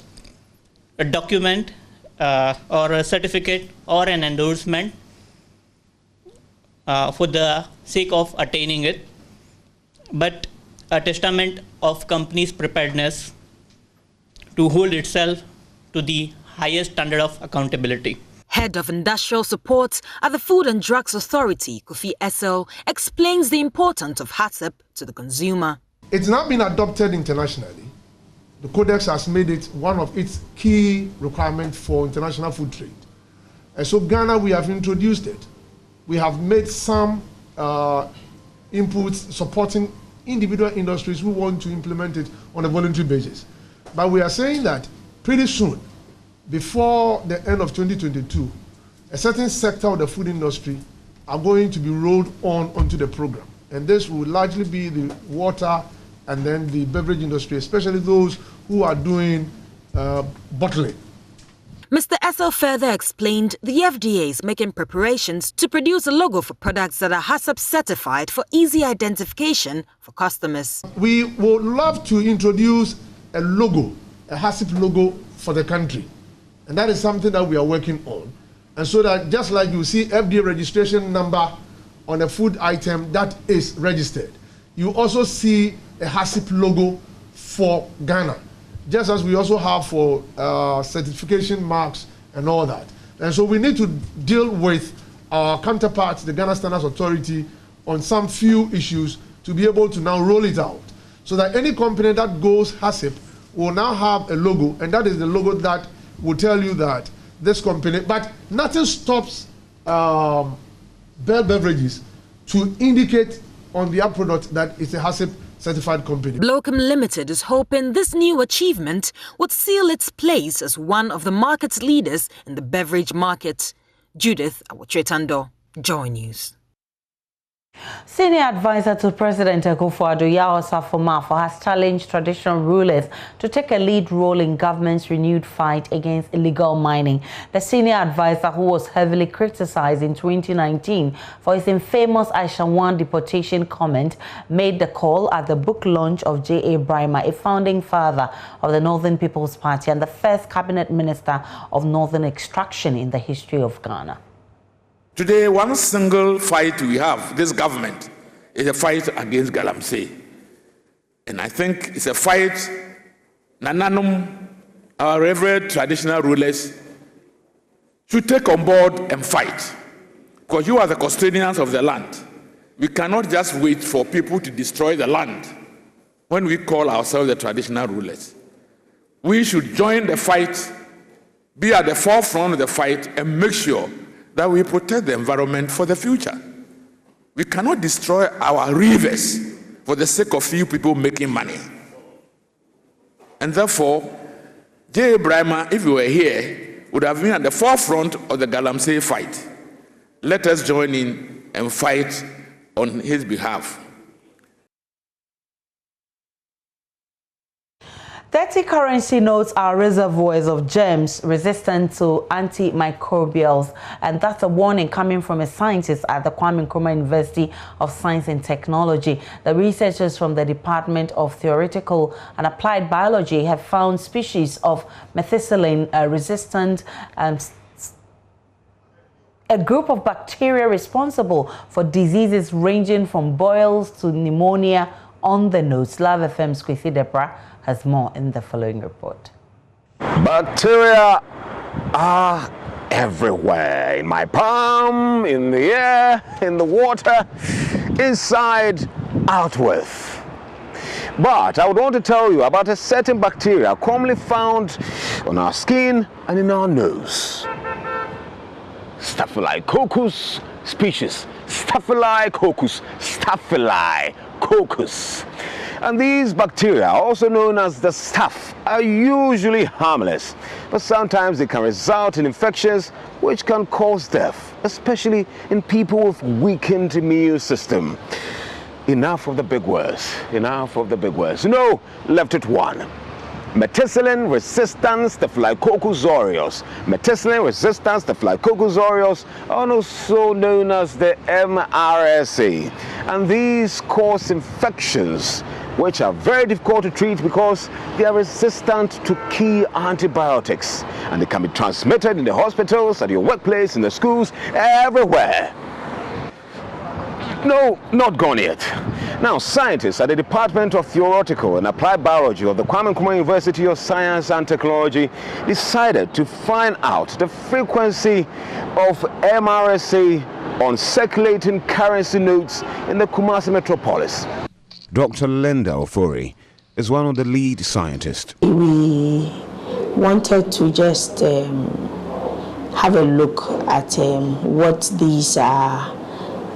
document or a certificate or an endorsement for the sake of attaining it, but a testament of company's preparedness to hold itself to the highest standard of accountability. Head of Industrial Support at the Food and Drugs Authority, Kofi Essel, explains the importance of HACCP to the consumer. It's not been adopted internationally. The Codex has made it one of its key requirements for international food trade. And so Ghana, we have introduced it. We have made some inputs supporting individual industries who want to implement it on a voluntary basis. But we are saying that pretty soon, before the end of 2022, a certain sector of the food industry are going to be rolled onto the program. And this will largely be the water and then the beverage industry, especially those who are doing bottling. Mr. Essel further explained the FDA is making preparations to produce a logo for products that are HACCP certified for easy identification for customers. We would love to introduce a logo, a HACCP logo for the country. And that is something that we are working on. And so that just like you see FDA registration number on a food item that is registered, you also see a HACCP logo for Ghana, just as we also have for certification marks and all that. And so we need to deal with our counterparts, the Ghana Standards Authority, on some few issues to be able to now roll it out, so that any company that goes HACCP will now have a logo, and that is the logo that will tell you that this company, but nothing stops Bell Beverages to indicate on their product that it's a HACCP certified company. Blochem Limited is hoping this new achievement would seal its place as one of the market's leaders in the beverage market. Judith Awotretando, Joy News. Senior advisor to President Akufo-Addo, Yao Safomaafo, has challenged traditional rulers to take a lead role in government's renewed fight against illegal mining. The senior advisor, who was heavily criticized in 2019 for his infamous Aishawan deportation comment, made the call at the book launch of J.A. Brima, a founding father of the Northern People's Party and the first cabinet minister of Northern extraction in the history of Ghana. Today, one single fight we have, this government, is a fight against Galamsey. And I think it's a fight Nananum, our revered traditional rulers, should take on board and fight. Because you are the custodians of the land. We cannot just wait for people to destroy the land when we call ourselves the traditional rulers. We should join the fight, be at the forefront of the fight, and make sure that we protect the environment for the future. We cannot destroy our rivers for the sake of few people making money. And therefore, J. Brima, if you were here, would have been at the forefront of the Galamsey fight. Let us join in and fight on his behalf. 30 currency notes are reservoirs of germs resistant to antimicrobials, and that's a warning coming from a scientist at the Kwame Nkrumah University of Science and Technology. The researchers from the Department of Theoretical and Applied Biology have found species of methicillin resistant a group of bacteria responsible for diseases ranging from boils to pneumonia on the nose. Love FM's Kwesi Debra has more in the following report. Bacteria are everywhere, in my palm, in the air, in the water, inside, out with. But I would want to tell you about a certain bacteria commonly found on our skin and in our nose. Staphylococcus species. Staphylococcus. Staphylococcus. And these bacteria, also known as the staph, are usually harmless, but sometimes they can result in infections which can cause death, especially in people with weakened immune system. Enough of the big words. Enough of the big words. No, left it one. Methicillin-resistant Staphylococcus aureus. Methicillin-resistant Staphylococcus aureus, also known as the MRSA. And these cause infections which are very difficult to treat because they are resistant to key antibiotics. And they can be transmitted in the hospitals, at your workplace, in the schools, everywhere. No, not gone yet. Now, scientists at the Department of Theoretical and Applied Biology of the Kwame Nkrumah University of Science and Technology decided to find out the frequency of MRSA on circulating currency notes in the Kumasi metropolis. Dr. Linda Ofori is one of the lead scientists. We wanted to just have a look at what these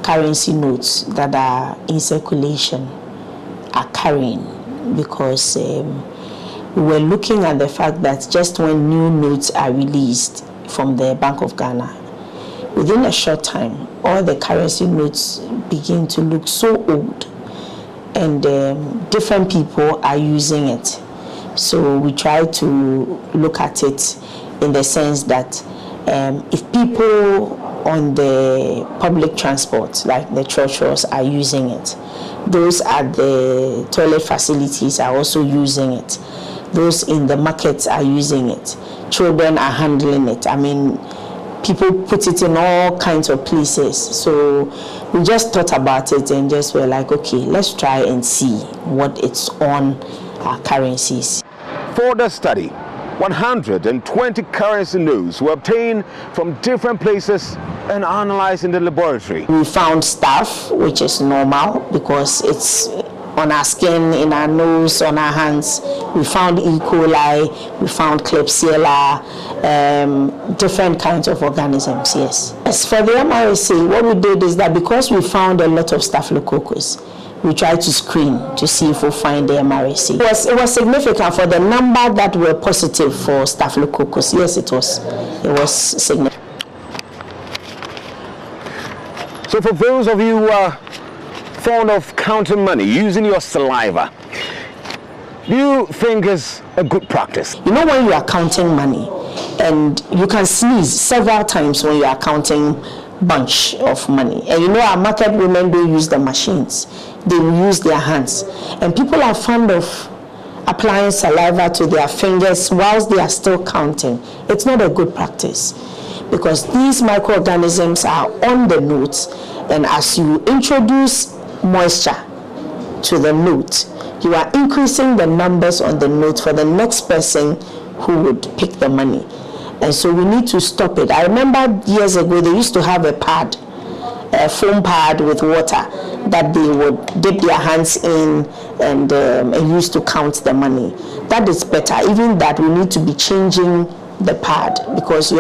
currency notes that are in circulation are carrying, because we were looking at the fact that just when new notes are released from the Bank of Ghana, within a short time, all the currency notes begin to look so old, and different people are using it. So we try to look at it in the sense that if people on the public transport, like the churches, are using it, those at the toilet facilities are also using it, those in the markets are using it, children are handling it. I mean, people put it in all kinds of places. So we just thought about it and just were like, okay, let's try and see what it's on our currencies. For the study, 120 currency notes were obtained from different places and analyzed in the laboratory. We found staph, which is normal because it's on our skin, in our nose, on our hands. We found E. coli, we found Klebsiella, different kinds of organisms, yes. As for the MRSA, what we did is that because we found a lot of Staphylococcus, we tried to screen to see if we find the MRSA. It was significant for the number that were positive for Staphylococcus. Yes, it was significant. So for those of you who are fond of counting money using your saliva, do you think is a good practice? You know, when you are counting money, and you can sneeze several times when you are counting bunch of money, and you know our market women don't use the machines, they will use their hands, and people are fond of applying saliva to their fingers whilst they are still counting. It's not a good practice, because these microorganisms are on the notes, and as you introduce moisture to the note, you are increasing the numbers on the note for the next person who would pick the money. And so we need to stop it. I remember years ago they used to have a pad, a foam pad with water that they would dip their hands in and use to count the money. That is better. Even that, we need to be changing the pad, because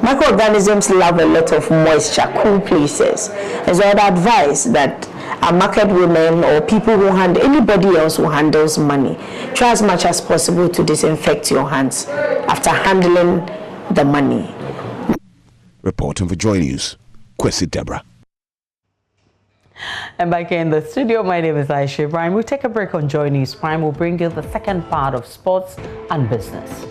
microorganisms love a lot of moisture, cool places. And so I would advise that our market women or people who handle, anybody else who handles money, try as much as possible to disinfect your hands after handling the money. Reporting for Joy News, Kwesi Debra. And back in the studio, my name is Aisha Ibrahim. We'll take a break on Joy News Prime. We'll bring you the second part of sports and business.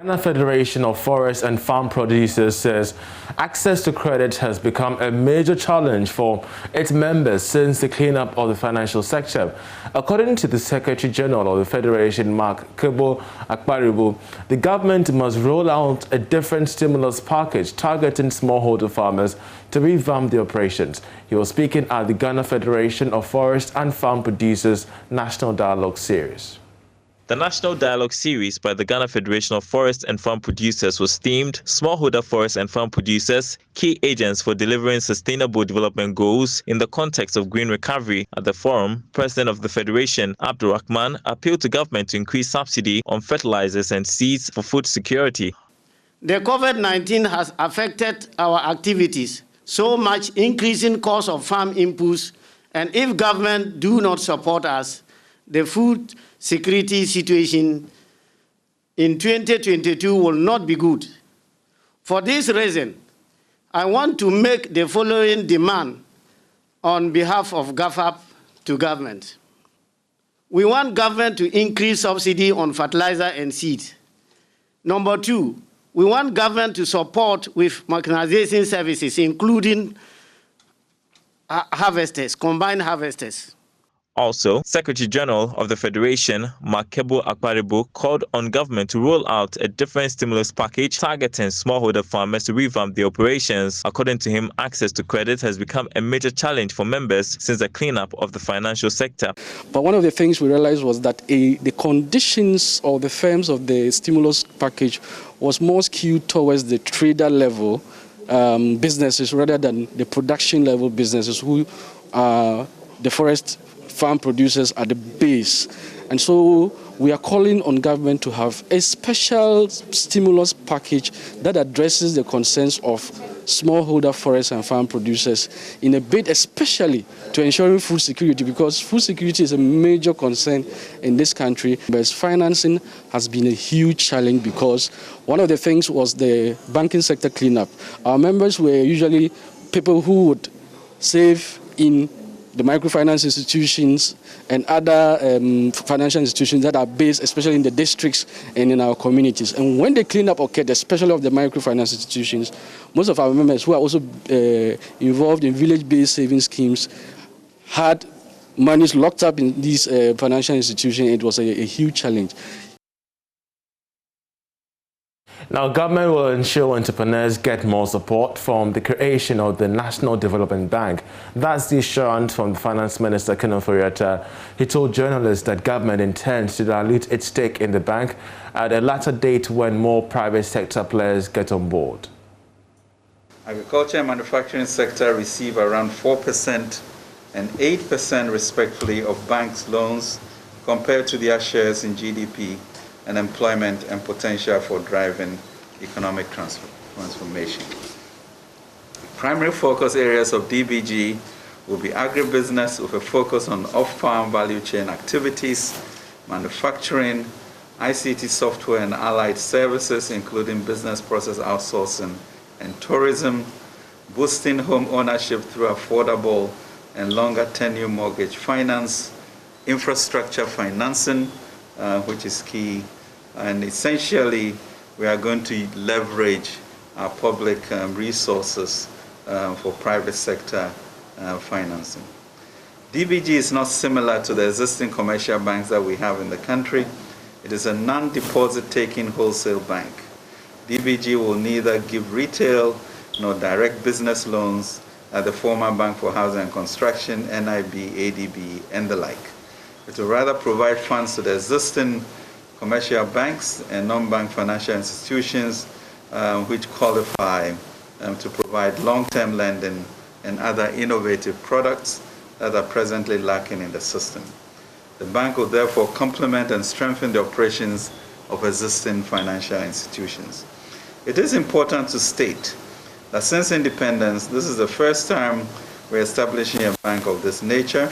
The Federation of Forest and Farm Producers says access to credit has become a major challenge for its members since the cleanup of the financial sector. According to the Secretary General of the Federation, Makebu Akparibu, the government must roll out a different stimulus package targeting smallholder farmers to revamp the operations. He was speaking at the Ghana Federation of Forest and Farm Producers National Dialogue Series. The National Dialogue Series by the Ghana Federation of Forest and Farm Producers was themed Smallholder Forest and Farm Producers, Key Agents for Delivering Sustainable Development Goals in the context of green recovery. At the forum, President of the Federation, Abdurrahman, appealed to government to increase subsidy on fertilizers and seeds for food security. The COVID-19 has affected our activities, so much increasing cost of farm inputs, and if government do not support us, the food security situation in 2022 will not be good. For this reason, I want to make the following demand on behalf of GAFAP to government. We want government to increase subsidy on fertilizer and seed. Number two, we want government to support with mechanization services, including harvesters, combined harvesters. Also, Secretary General of the Federation, Makebu Akparibu, called on government to roll out a different stimulus package targeting smallholder farmers to revamp their operations. According to him, access to credit has become a major challenge for members since the cleanup of the financial sector. But one of the things we realized was that the conditions or the terms of the stimulus package was more skewed towards the trader level businesses rather than the production level businesses who are the forest farm producers at the base. And so we are calling on government to have a special stimulus package that addresses the concerns of smallholder forest and farm producers in a bid especially to ensuring food security, because food security is a major concern in this country. But financing has been a huge challenge because one of the things was the banking sector cleanup. Our members were usually people who would save in the microfinance institutions and other financial institutions that are based especially in the districts and in our communities. And when the cleanup occurred, especially of the microfinance institutions, most of our members who are also involved in village-based saving schemes had monies locked up in these financial institutions. It was a huge challenge. Now, government will ensure entrepreneurs get more support from the creation of the National Development Bank. That's the assurance from the Finance Minister, Kenneth Oriata. He told journalists that government intends to dilute its stake in the bank at a later date when more private sector players get on board. Agriculture and manufacturing sector receive around 4% and 8% respectively of banks' loans compared to their shares in GDP and employment and potential for driving economic transformation. Primary focus areas of DBG will be agribusiness with a focus on off-farm value chain activities, manufacturing, ICT software and allied services, including business process outsourcing and tourism, boosting home ownership through affordable and longer tenure mortgage finance, infrastructure financing, which is key. And essentially, we are going to leverage our public resources for private sector financing. DBG is not similar to the existing commercial banks that we have in the country. It is a non-deposit taking wholesale bank. DBG will neither give retail nor direct business loans at the former Bank for Housing and Construction, NIB, ADB, and the like. It will rather provide funds to the existing commercial banks and non-bank financial institutions which qualify to provide long-term lending and other innovative products that are presently lacking in the system. The bank will therefore complement and strengthen the operations of existing financial institutions. It is important to state that since independence, this is the first time we're establishing a bank of this nature.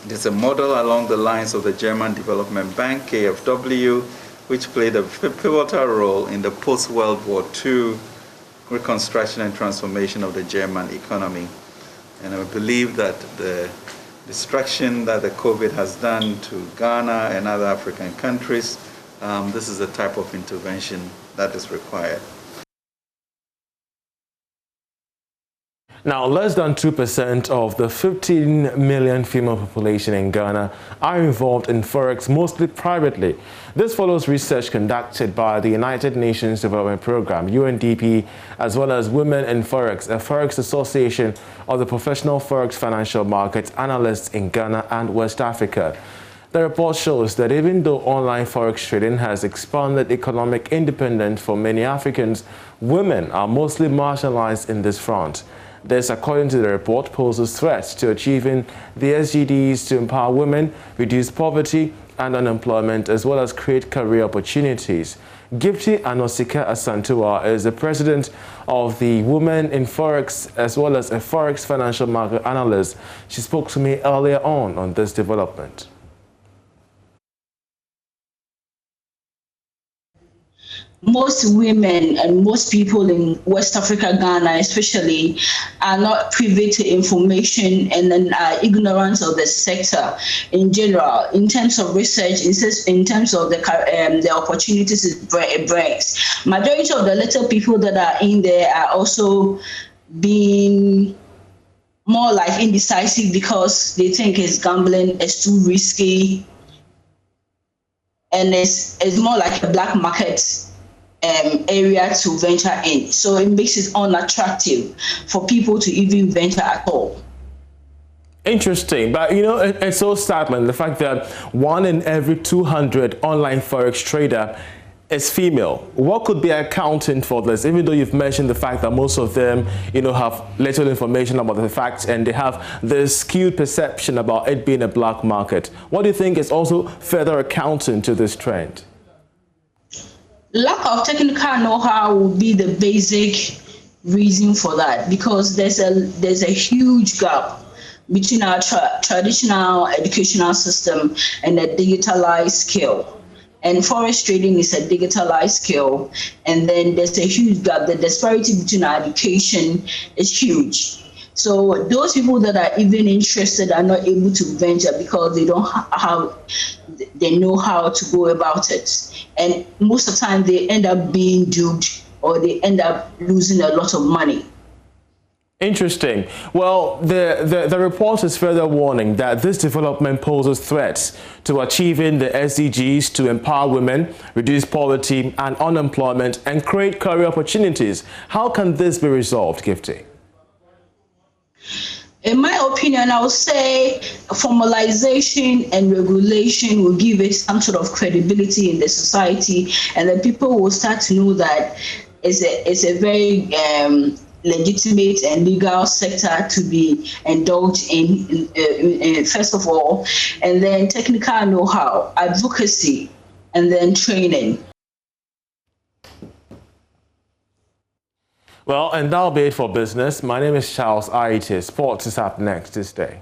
It is a model along the lines of the German Development Bank, KfW, which played a pivotal role in the post-World War II reconstruction and transformation of the German economy. And I believe that the destruction that the COVID has done to Ghana and other African countries this is the type of intervention that is required. Now, less than 2% of the 15 million female population in Ghana are involved in forex, mostly privately. This follows research conducted by the United Nations Development Programme, UNDP, as well as Women in Forex, a forex association of the professional forex financial market analysts in Ghana and West Africa. The report shows that even though online forex trading has expanded economic independence for many Africans, women are mostly marginalized in this front. This, according to the report, poses threats to achieving the SDGs to empower women, reduce poverty and unemployment, as well as create career opportunities. Gifty Anosika Asantua is the president of the Women in Forex, as well as a forex financial market analyst. She spoke to me earlier on this development. Most women and most people in West Africa, Ghana especially, are not privy to information and then are ignorant of the sector in general, in terms of research, in terms of the opportunities it brings. Majority of the little people that are in there are also being more like indecisive because they think it's gambling, it's too risky, and it's more like a black market area to venture in. So it makes it unattractive for people to even venture at all. Interesting, but you know, it's so startling, the fact that 1 in every 200 online forex trader is female. What could be accounting for this, even though you've mentioned the fact that most of them, you know, have little information about the facts and they have this skewed perception about it being a black market? What do you think is also further accounting to this trend? Lack of technical know-how would be the basic reason for that, because there's a huge gap between our traditional educational system and a digitalized skill. And forex trading is a digitalized skill, and then there's a huge gap. The disparity between our education is huge. So those people that are even interested are not able to venture because they don't they know how to go about it. And most of the time they end up being duped or they end up losing a lot of money. Interesting. Well, the report is further warning that this development poses threats to achieving the SDGs to empower women, reduce poverty and unemployment, and create career opportunities. How can this be resolved, Gifty? In my opinion, I would say formalization and regulation will give it some sort of credibility in the society, and then people will start to know that it's a very legitimate and legal sector to be indulged in, first of all, and then technical know-how, advocacy, and then training. Well, and that'll be it for business. My name is Charles Aite. Sports is up next this day.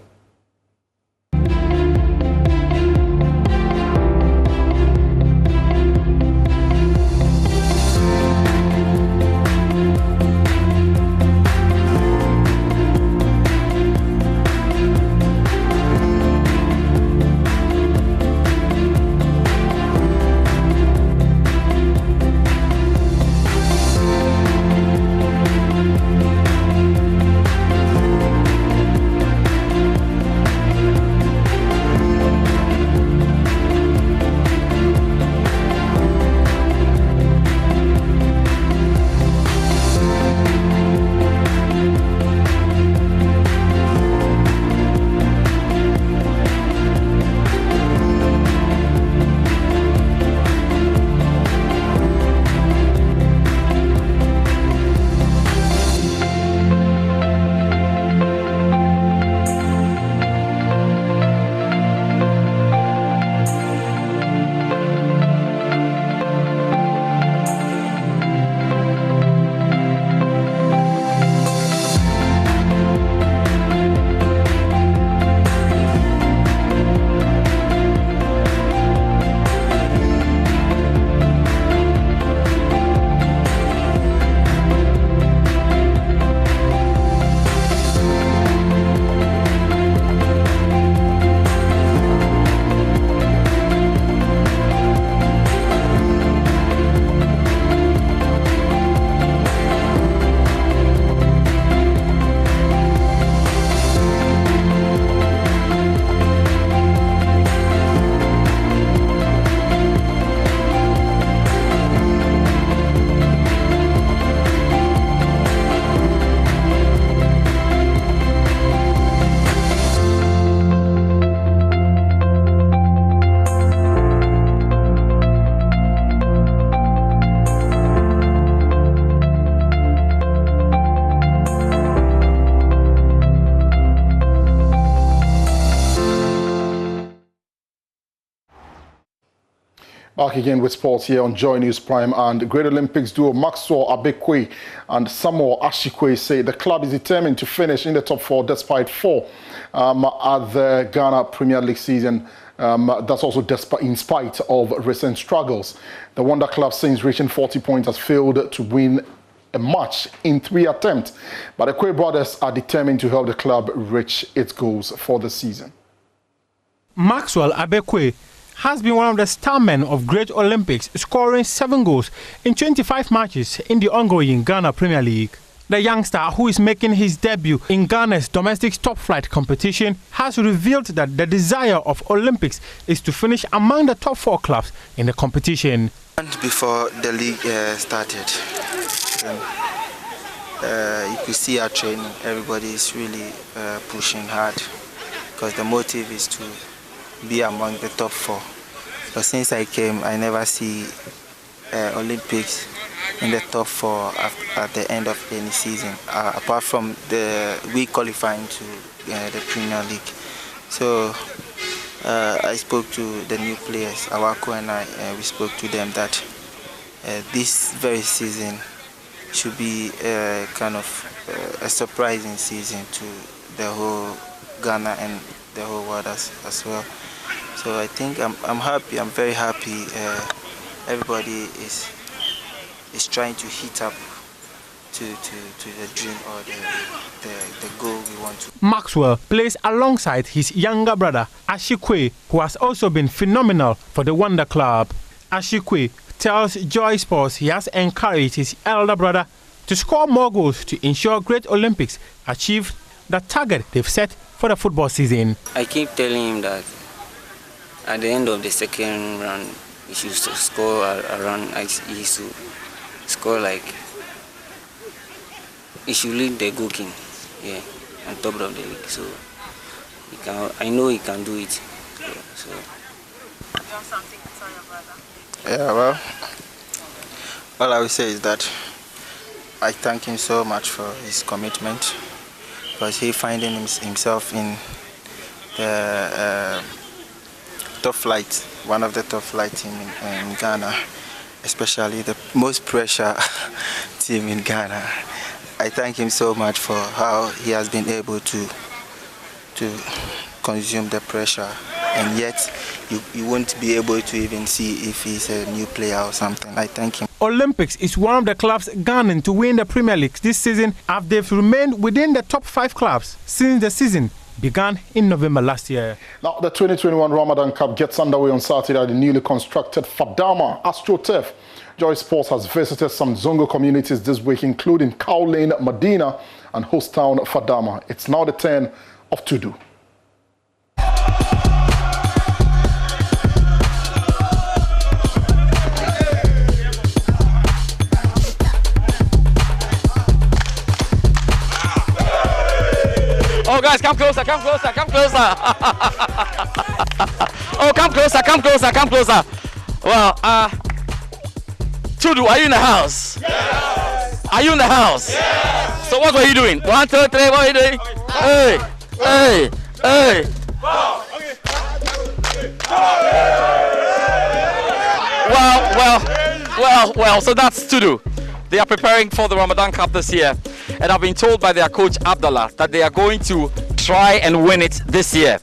Back again with sports here on Joy News Prime, and Great Olympics duo Maxwell Abekwe and Samuel Ashikwe say the club is determined to finish in the top 4 despite 4 at the Ghana Premier League season. That's also in spite of recent struggles. The Wonder Club, since reaching 40 points, has failed to win a match in 3 attempts. But the Kwe brothers are determined to help the club reach its goals for the season. Maxwell Abekwe has been one of the star men of Great Olympics, scoring 7 goals in 25 matches in the ongoing Ghana Premier League. The youngster, who is making his debut in Ghana's domestic top flight competition, has revealed that the desire of Olympics is to finish among the top 4 clubs in the competition. And before the league started, you could see our training. Everybody is really pushing hard because the motive is to be among the top 4. But since I came, I never see Olympics in the top 4 at the end of any season, apart from the week qualifying to the Premier League. So I spoke to the new players, Awako and I, we spoke to them that this very season should be kind of a surprising season to the whole Ghana and the whole world as well. So I think I'm happy. I'm very happy. Everybody is trying to hit up to the dream or the goal we want to. Maxwell plays alongside his younger brother Ashikwe, who has also been phenomenal for the Wonder Club. Ashikwe tells Joy Sports he has encouraged his elder brother to score more goals to ensure Great Olympics achieve the target they've set for the football season. I keep telling him that at the end of the second round, he should score around, he should score like, he should lead the goal king, yeah, on top of the league. So he can, I know he can do it. Yeah, so. You have something to tell your brother? Yeah, well, all I will say is that I thank him so much for his commitment, because he finding himself in the top flight, one of the top flight team in Ghana, especially the most pressure team in Ghana. I thank him so much for how he has been able to consume the pressure, and yet you won't be able to even see if he's a new player or something. I thank him. Olympics is one of the clubs gunning to win the Premier League this season, after they've remained within the top 5 clubs since the season began in November last year. Now, the 2021 Ramadan Cup gets underway on Saturday at the newly constructed Fadama AstroTurf. Joy Sports has visited some Zongo communities this week, including Cow Lane, Medina, and host town Fadama. It's now the turn of Tudu. Oh, guys, come closer, come closer, come closer. Oh, come closer, come closer, come closer. Well, Tudu, are you in the house? Yes. Are you in the house? Yes. So what were you doing? 1, 2, 3, what were you doing? Hey, hey, hey. Well, so that's Tudu. They are preparing for the Ramadan Cup this year, and I've been told by their coach Abdullah that they are going to try and win it this year.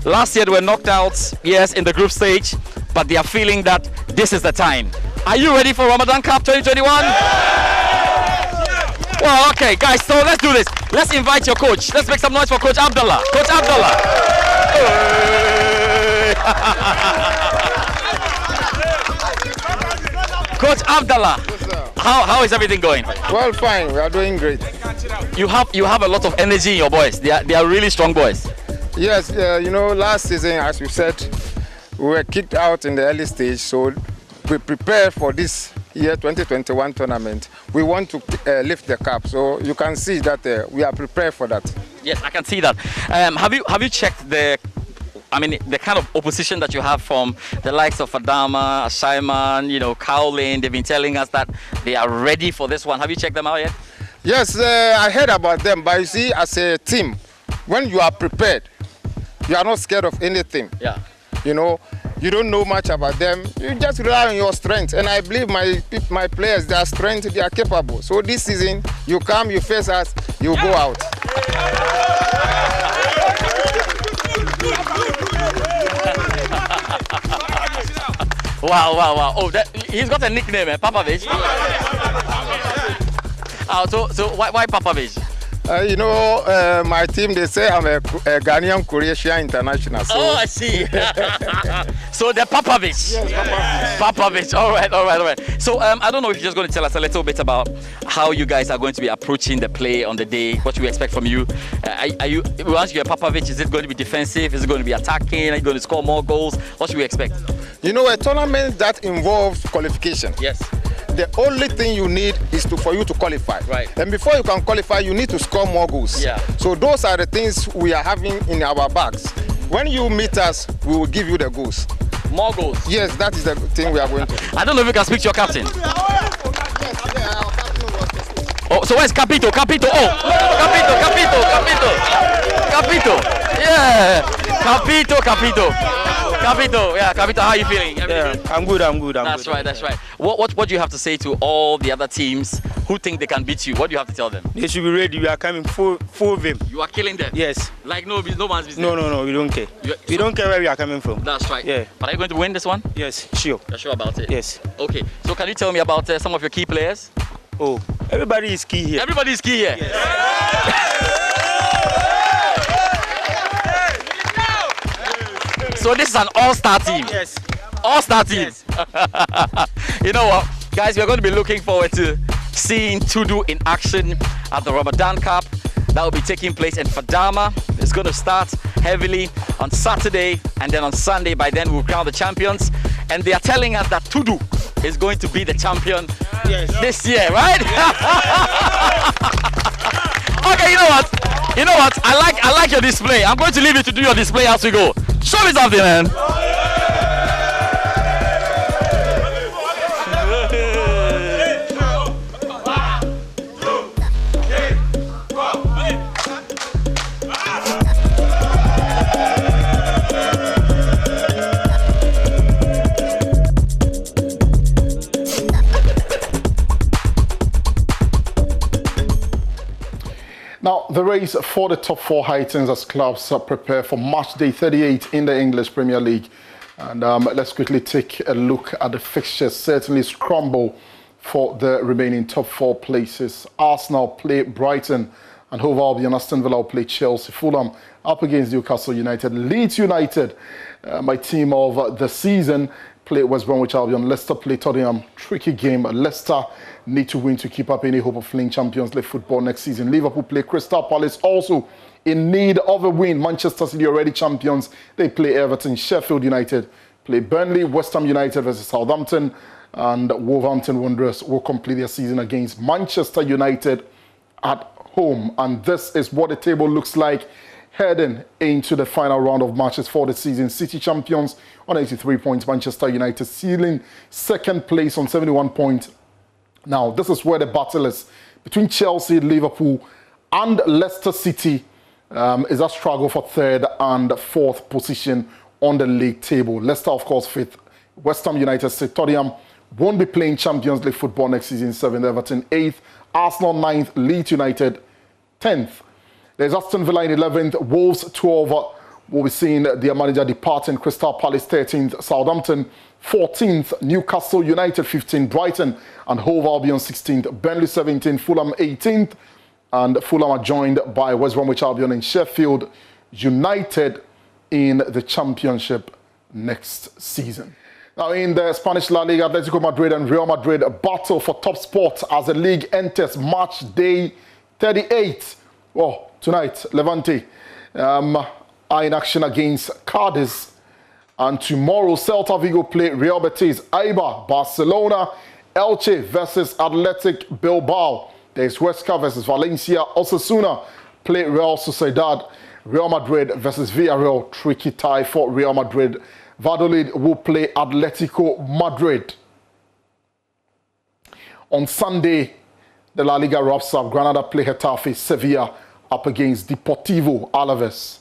Last year they were knocked out, yes, in the group stage, but they are feeling that this is the time. Are you ready for Ramadan Cup 2021? Yes! Well, okay, guys, so let's do this. Let's invite your coach. Let's make some noise for Coach Abdullah. Coach Abdullah. Coach Abdullah. How is everything going? Well, fine. We are doing great. You have a lot of energy in your boys. They are really strong boys. Yes, you know, last season, as we said, we were kicked out in the early stage, so we prepare for this year 2021 tournament. We want to lift the cup, so you can see that we are prepared for that. Yes, I can see that. Have you checked the kind of opposition that you have from the likes of Adama, Ashaiman, Cowlin? They've been telling us that they are ready for this one. Have you checked them out yet? Yes, I heard about them, but you see, as a team, when you are prepared, you are not scared of anything. Yeah. You know, you don't know much about them. You just rely on your strength. And I believe my players, their strength, they are capable. So this season, you come, you face us, you go out. Wow. Oh, he's got a nickname, Papovich. So why Papovich? You know, my team, they say I'm a Ghanaian Croatia international. So. Oh, I see. So the Papovich. Yes, Papovich. All right. So I don't know if you're just going to tell us a little bit about how you guys are going to be approaching the play on the day, what we expect from you. Once you're Papovich, is it going to be defensive? Is it going to be attacking? Are you going to score more goals? What should we expect? You know, a tournament that involves qualification. Yes. The only thing you need is for you to qualify. Right. And before you can qualify, you need to score more goals. Yeah. So those are the things we are having in our bags. When you meet us, we will give you the goals. More goals? Yes, that is the thing we are going to do. I don't know if you can speak to your captain. Oh, so where's Capito? Oh, Capito. Yeah. Capito, how are you feeling? Yeah, I'm good. That's right. What do you have to say to all the other teams who think they can beat you? What do you have to tell them? They should be ready. We are coming full vim. You are killing them? Yes. Like no man's business? No, we don't care. We don't care where we are coming from. That's right. Yeah. But are you going to win this one? Yes, sure. You're sure about it? Yes. Okay, so can you tell me about some of your key players? Oh, everybody is key here. Everybody is key here? Yes. So this is an all-star team? Yes. All-star team? Yes. You know what? Guys, we're going to be looking forward to seeing Tudu in action at the Ramadan Cup. That will be taking place in Fadama. It's going to start heavily on Saturday, and then on Sunday, by then we'll crown the champions. And they are telling us that Tudu is going to be the champion this year, right? Okay, you know what? I like your display. I'm going to leave you to do your display as we go. Show me something, man. Now, the race for the top four heightens as clubs prepare for match day 38 in the English Premier League. And let's quickly take a look at the fixtures. Certainly scramble for the remaining top four places. Arsenal play Brighton and Hove Albion. Aston Villa will play Chelsea. Fulham up against Newcastle United. Leeds United, my team of the season, play West Bromwich Albion. Leicester play Tottenham. Tricky game. Leicester need to win to keep up any hope of playing Champions League football next season. Liverpool play Crystal Palace, also in need of a win. Manchester City already champions. They play Everton. Sheffield United play Burnley. West Ham United versus Southampton. And Wolverhampton Wanderers will complete their season against Manchester United at home. And this is what the table looks like heading into the final round of matches for the season. City champions on 83 points. Manchester United sealing second place on 71 points. Now, this is where the battle is between Chelsea, Liverpool, and Leicester City. Is a struggle for third and fourth position on the league table. Leicester, of course, fifth. West Ham United, sixth. Tottenham won't be playing Champions League football next season, seventh. Everton, eighth. Arsenal, ninth. Leeds United, 10th. There's Aston Villa in 11th. Wolves, 12th. We'll be seeing their manager departing. Crystal Palace, 13th. Southampton, 14th. Newcastle United, 15th. Brighton and Hove Albion, 16th. Burnley, 17th. Fulham, 18th. And Fulham are joined by West Bromwich Albion and Sheffield United in the championship next season. Now, in the Spanish La Liga, Atletico Madrid and Real Madrid battle for top spot as the league enters match day 38. Well, tonight, Levante are in action against Cadiz. And tomorrow, Celta Vigo play Real Betis, Eibar, Barcelona, Elche versus Athletic Bilbao. There's Huesca versus Valencia, Osasuna play Real Sociedad, Real Madrid versus Villarreal, tricky tie for Real Madrid. Valladolid will play Atletico Madrid. On Sunday, the La Liga wraps up. Granada play Getafe, Sevilla up against Deportivo Alaves.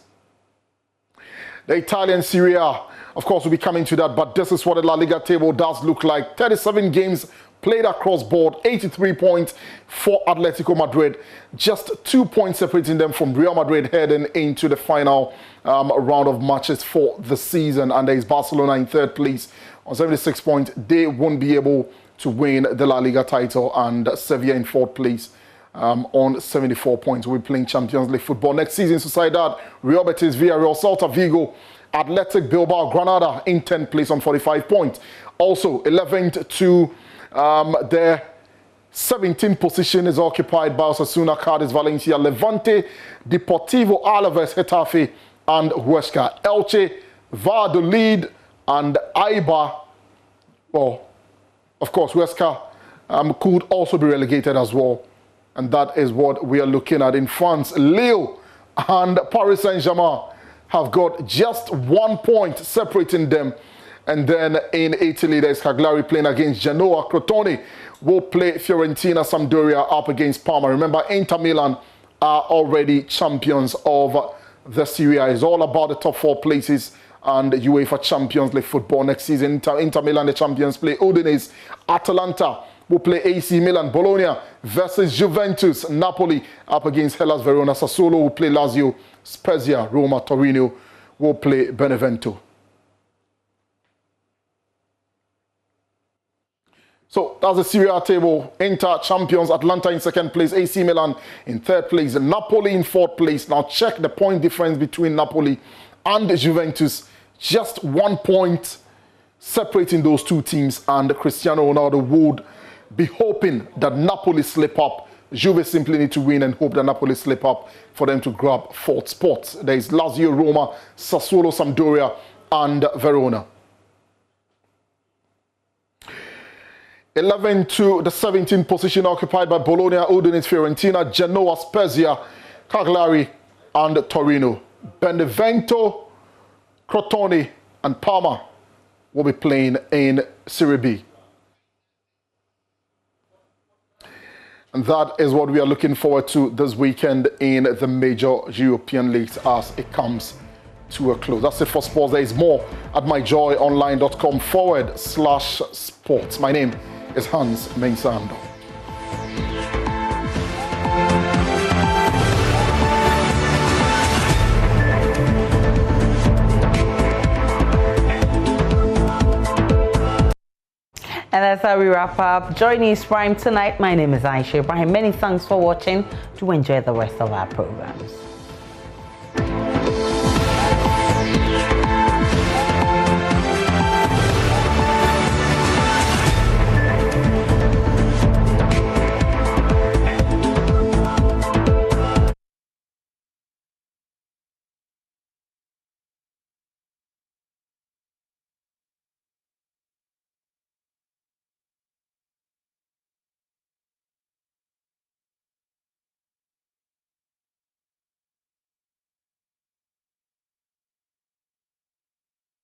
The Italian Serie A Of course, we'll be coming to that, but this is what the La Liga table does look like. 37 games played across board, 83 points for Atletico Madrid. Just 2 points separating them from Real Madrid heading into the final round of matches for the season. And there is Barcelona in third place on 76 points. They won't be able to win the La Liga title, and Sevilla in fourth place on 74 points. We're playing Champions League football next season. Sociedad, Real Betis, Villarreal, Celta Vigo, Athletic Bilbao, Granada in 10th place on 45 points. Also, 11th to their 17th position is occupied by Osasuna, Cádiz, Valencia, Levante, Deportivo Alaves, Getafe, and Huesca. Elche, Valladolid, and Eibar. Well, of course, Huesca could also be relegated as well. And that is what we are looking at in France. Lille and Paris Saint-Germain have got just 1 point separating them. And then in Italy, there's Cagliari playing against Genoa. Crotone will play Fiorentina, Sampdoria up against Parma. Remember, Inter Milan are already champions of the Serie A. It's all about the top 4 places and UEFA Champions League football next season. Inter Milan, the champions, play Udinese. Atalanta will play AC Milan. Bologna versus Juventus. Napoli up against Hellas Verona. Sassuolo will play Lazio. Spezia, Roma, Torino will play Benevento. So that's the Serie A table. Inter champions, Atlanta in second place, AC Milan in third place, Napoli in fourth place. Now check the point difference between Napoli and Juventus. Just 1 point separating those two teams, and Cristiano Ronaldo would be hoping that Napoli slip up. Juve simply need to win and hope that Napoli slip up for them to grab fourth spot. There is Lazio, Roma, Sassuolo, Sampdoria, and Verona. 11 to the 17th position occupied by Bologna, Udinese, Fiorentina, Genoa, Spezia, Cagliari, and Torino. Benevento, Crotone, and Parma will be playing in Serie B. And that is what we are looking forward to this weekend in the major European leagues as it comes to a close. That's it for sports. There is more at myjoyonline.com/sports. My name is Hans Mensando. And that's how we wrap up Joy News Prime tonight. My name is Aisha Ibrahim. Many thanks for watching. Do enjoy the rest of our programs.